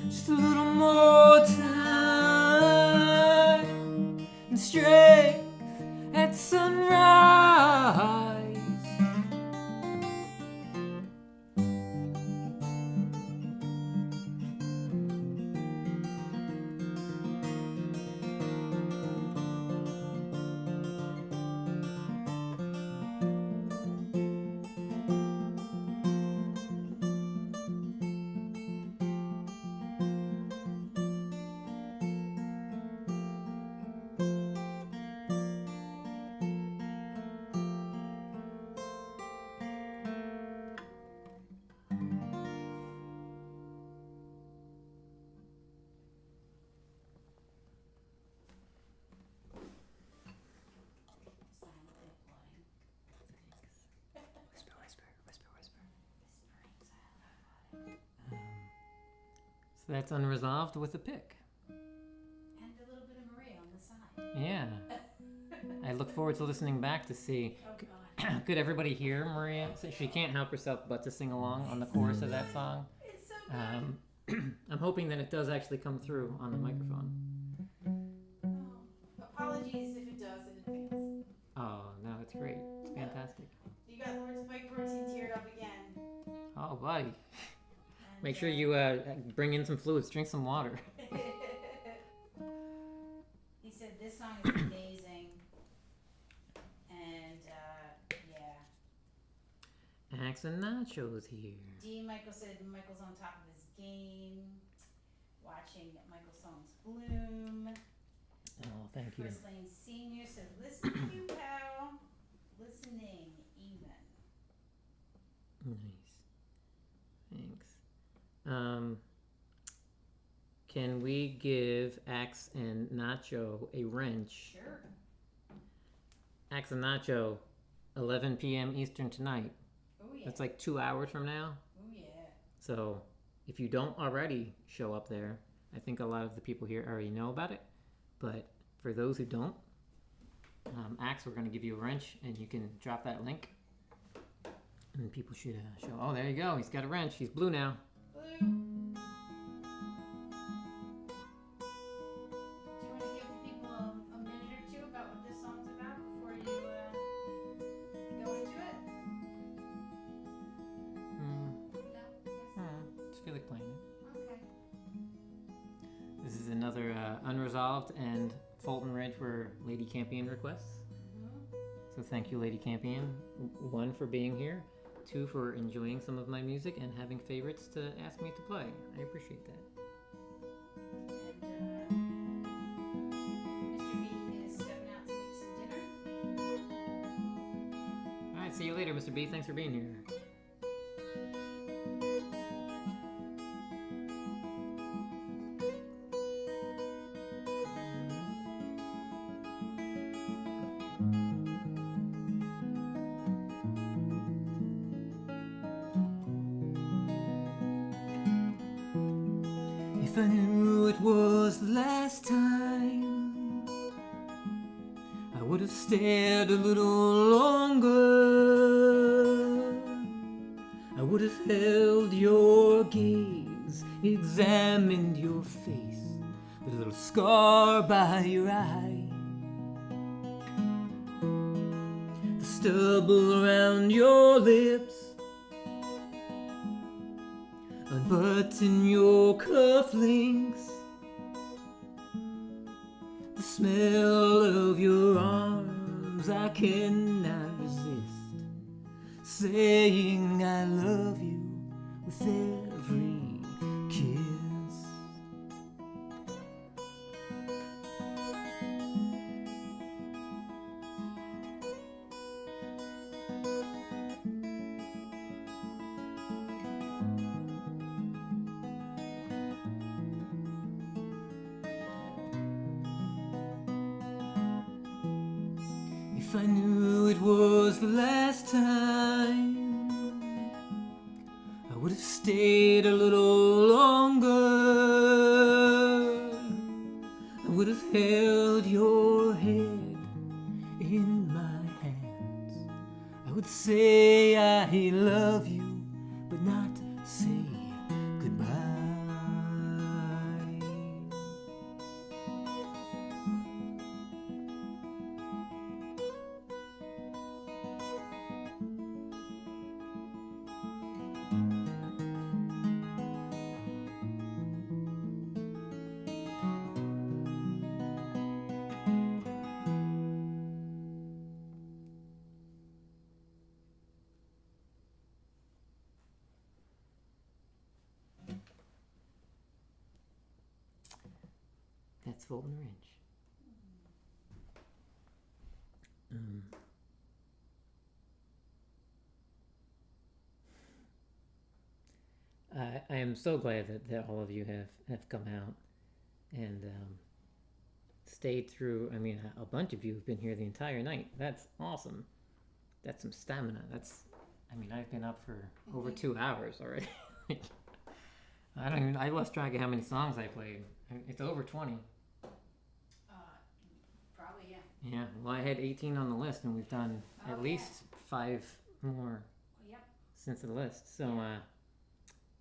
just a little more time and strength at sunrise? So that's Unresolved with a pick. And a little bit of Maria on the side. Yeah. I look forward to listening back to see. Oh, God. Could everybody hear Maria? So she can't help herself but to sing along on the chorus of that song. It's so good. I'm hoping that it does actually come through on the microphone. Oh, apologies if it does in advance. Oh, no, it's great. It's fantastic. You got Mike Protein teared up again. Oh, buddy. And, Make sure you bring in some fluids. Drink some water. said this song is amazing. And, yeah. Axe and Nachos here. Dean Michael said Michael's on top of his game. Watching MichaelSongs bloom. Oh, thank you. Chris Lane Sr. said, listen to you, pal. Listening, even. Nice. Thanks. Can we give Axe and Nacho a wrench? Sure. Axe and Nacho, 11 p.m. Eastern tonight. Oh, yeah. That's like 2 hours from now. Oh, yeah. So if you don't already show up there, I think a lot of the people here already know about it. But for those who don't, Axe, we're going to give you a wrench, and you can drop that link. And people should show. Oh, there you go. He's got a wrench. He's blue now. Blue. Do you want to give people a minute or two about what this song's about before you go into it? No? Just feel like playing it. Okay. This is another Unresolved and Fulton Ridge were Lady Campion requests. So thank you, Lady Campion. 1, for being here. 2, for enjoying some of my music and having favorites to ask me to play. I appreciate that. And Mr. B is stepping out to make some dinner. All right, see you later, Mr. B. Thanks for being here. If I knew it was the last time, I would have stayed a little longer. I would have held your gaze, examined your face, the little scar by your eye, the stubble around your lips, unbutton your cufflinks, the smell of your arms I cannot resist, saying I love you with every kiss. If I knew it was the last time, I would have stayed a little longer. I would have held your head in my hands. I would say I love you, but not say goodbye. That's Fulton Ridge. I am so glad that all of you have come out and stayed through. I mean, a bunch of you have been here the entire night. That's awesome. That's some stamina. I mean, I've been up for over 2 hours already. I lost track of how many songs I played. It's over 20. Probably, yeah. Yeah, well, I had 18 on the list, and we've done at least 5 more since the list. So,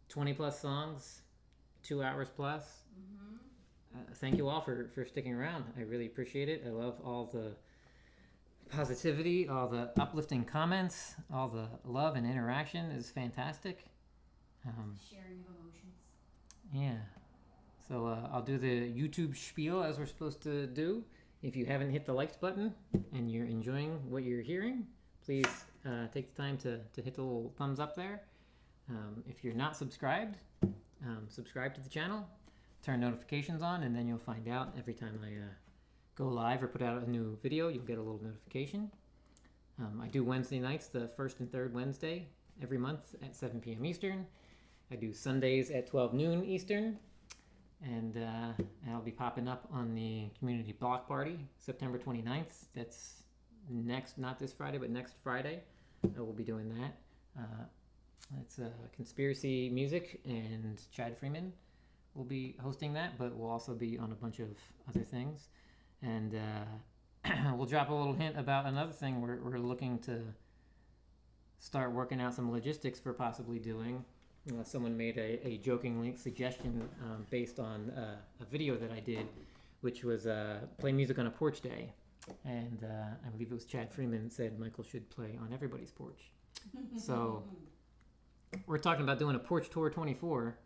20 plus songs, 2 hours plus. Thank you all for sticking around. I really appreciate it. I love all the positivity, all the uplifting comments, all the love and interaction is fantastic. Sharing of emotions. Yeah. So I'll do the YouTube spiel as we're supposed to do. If you haven't hit the likes button and you're enjoying what you're hearing, please take the time to hit the little thumbs up there. If you're not subscribed, subscribe to the channel, turn notifications on, and then you'll find out every time I go live or put out a new video, you'll get a little notification. I do Wednesday nights, the first and third Wednesday every month at 7 p.m. Eastern. I do Sundays at 12 noon Eastern. And I'll be popping up on the community block party September 29th. That's next, not this Friday, but next Friday. I will be doing that. It's conspiracy music, and Chad Freeman will be hosting that, but we'll also be on a bunch of other things. And we'll drop a little hint about another thing we're looking to start working out some logistics for possibly doing. Someone made a joking link suggestion based on a video that I did, which was play music on a porch day. And I believe it was Chad Freeman said Michael should play on everybody's porch. So we're talking about doing a porch tour 24.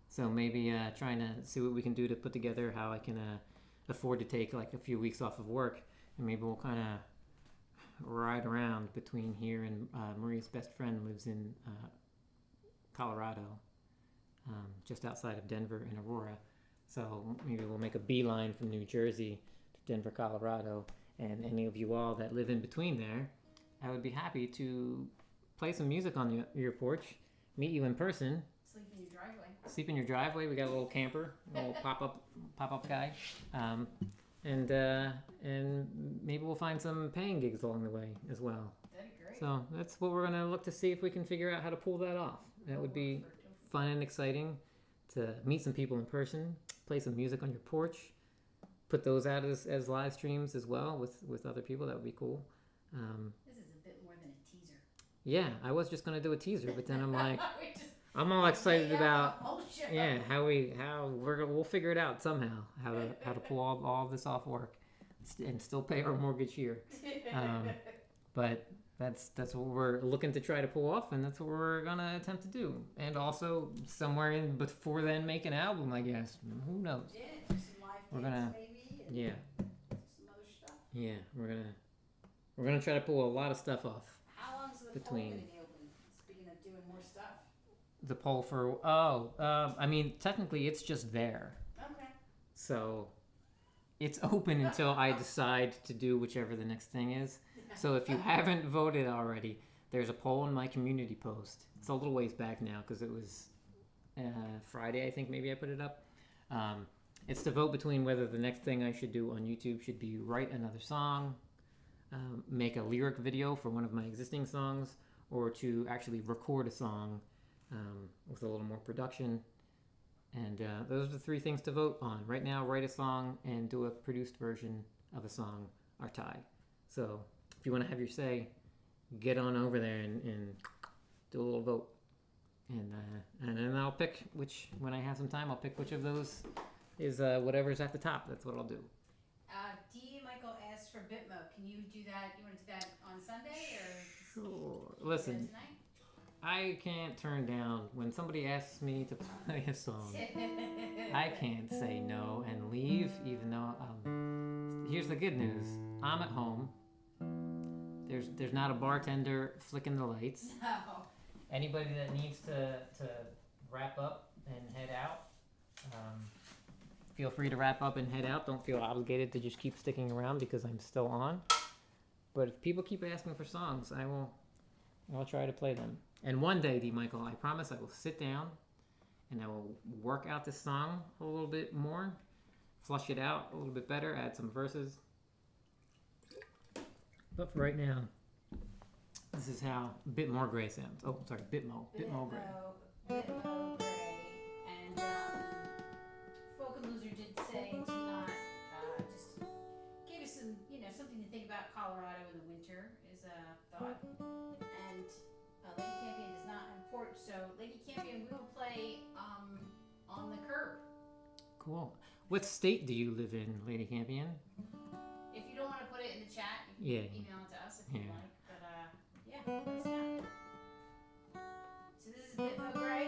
So maybe trying to see what we can do to put together how I can afford to take like a few weeks off of work. And maybe we'll kind of ride around between here and Maria's best friend lives in Colorado, just outside of Denver and Aurora. So maybe we'll make a beeline from New Jersey to Denver, Colorado. And any of you all that live in between there, I would be happy to play some music on your porch, meet you in person. Sleep in your driveway. Sleep in your driveway. We got a little camper, a little pop-up guy. And maybe we'll find some paying gigs along the way as well. That'd be great. So that's what we're going to look to see if we can figure out how to pull that off. That would be fun and exciting to meet some people in person, play some music on your porch, put those out as live streams as well with other people. That would be cool. This is a bit more than a teaser. Yeah, I was just going to do a teaser, but then I'm like, I'm all excited about we'll figure it out somehow how to pull all this off work and still pay our mortgage here. But that's what we're looking to try to pull off, and that's what we're gonna attempt to do. And also somewhere in before then make an album, I guess. Who knows? Yeah, some live gigs maybe. And some other stuff. Yeah, we're gonna try to pull a lot of stuff off. How long is the poll gonna be open? Speaking of doing more stuff. The poll for I mean technically it's just there. Okay. So it's open until I decide to do whichever the next thing is. So if you haven't voted already, there's a poll in my community post. It's a little ways back now because it was Friday, I think maybe I put it up. It's to vote between whether the next thing I should do on YouTube should be write another song, make a lyric video for one of my existing songs, or to actually record a song with a little more production. And those are the three things to vote on. Right now, write a song and do a produced version of a song are tied. So if you want to have your say, get on over there and do a little vote. And then I'll pick when I have some time, I'll pick which of those is whatever's at the top. That's what I'll do. D. Michael asked for bit mode. Can you do that? You want to do that on Sunday or? Sure. Listen, I can't turn down when somebody asks me to play a song. I can't say no and leave, even though. Here's the good news: I'm at home. There's not a bartender flicking the lights. No. Anybody that needs to wrap up and head out, feel free to wrap up and head out. Don't feel obligated to just keep sticking around because I'm still on. But if people keep asking for songs, I'll try to play them. And one day, D. Michael, I promise I will sit down and I will work out this song a little bit more, flush it out a little bit better, add some verses. But for right now, this is how Bitmore Gray sounds. Oh, sorry, Bitmo Gray. Bitmo Gray. And Fulton Ridge did say to not just give us some, something to think about. Colorado in the winter is a thought. And Lady Campion does not have a porch, so Lady Campion, we will play on the curb. Cool. What state do you live in, Lady Campion? If you don't want to put it in the chat, you can email it to us if you like. But let us know. So this is Bitmo Gray.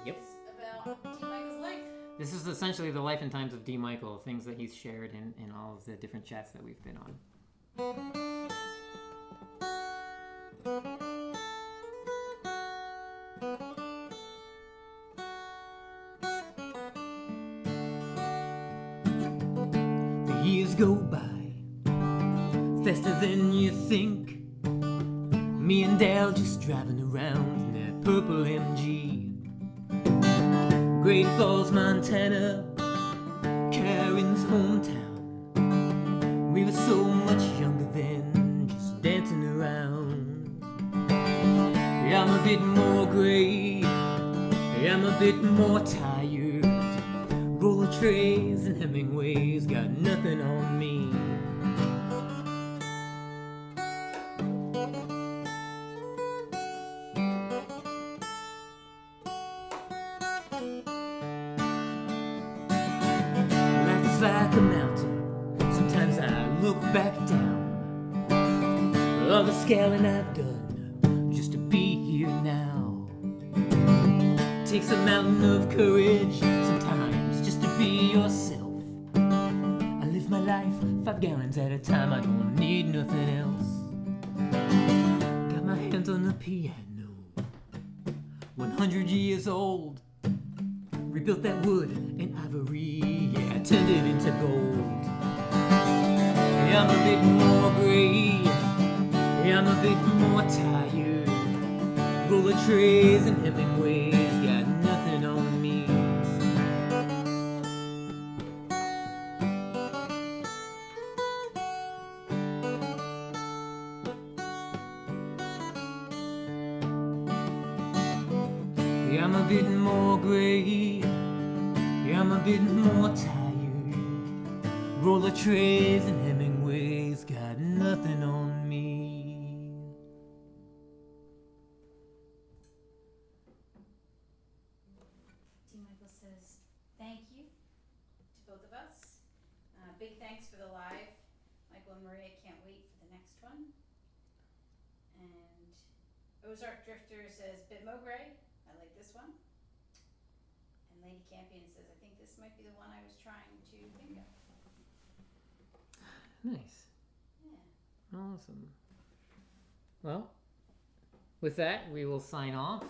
Yep. It's about T. Michael's life. This is essentially the life and times of D. Michael, things that he's shared in all of the different chats that we've been on. The years go by faster than you think. Me and Dale just driving around in that purple MG. Great Falls, Montana, Karen's hometown. We were so much younger then, just dancing around. Yeah, I'm a bit more gray, yeah, I'm a bit more tired. Roller trays and Hemingways got nothing on me. Like a mountain, sometimes I look back down. All the scaling I've done just to be here now. Takes a mountain of courage sometimes just to be yourself. I live my life 5 gallons at a time, I don't need nothing else. Got my hands on the piano, 100 years old. Rebuilt that wood and ivory, yeah, I turned it into gold. Yeah, I'm a bit more gray, yeah, I'm a bit more tired. Roller trays and Hemingways got nothing on me. Yeah, I'm a bit more gray, yeah, I'm a bit more tired. Roller trays and Hemingways got nothing on me. D. Michael says, thank you to both of us. Big thanks for the live. Michael and Maria can't wait for the next one. And Ozark Drifter says, bit mo gray. I like this one. And Lady Campion says, I think this might be the one I was trying to think of. Nice. Yeah. Awesome. Well, with that, we will sign off.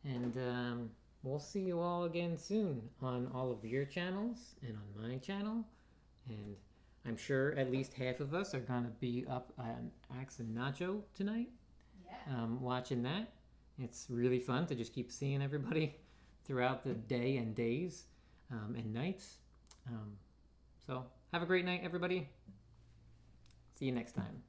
And we'll see you all again soon on all of your channels and on my channel. And I'm sure at least half of us are going to be up on Axe and Nacho tonight. Yeah. Watching that. It's really fun to just keep seeing everybody throughout the day and days and nights. So have a great night, everybody. See you next time.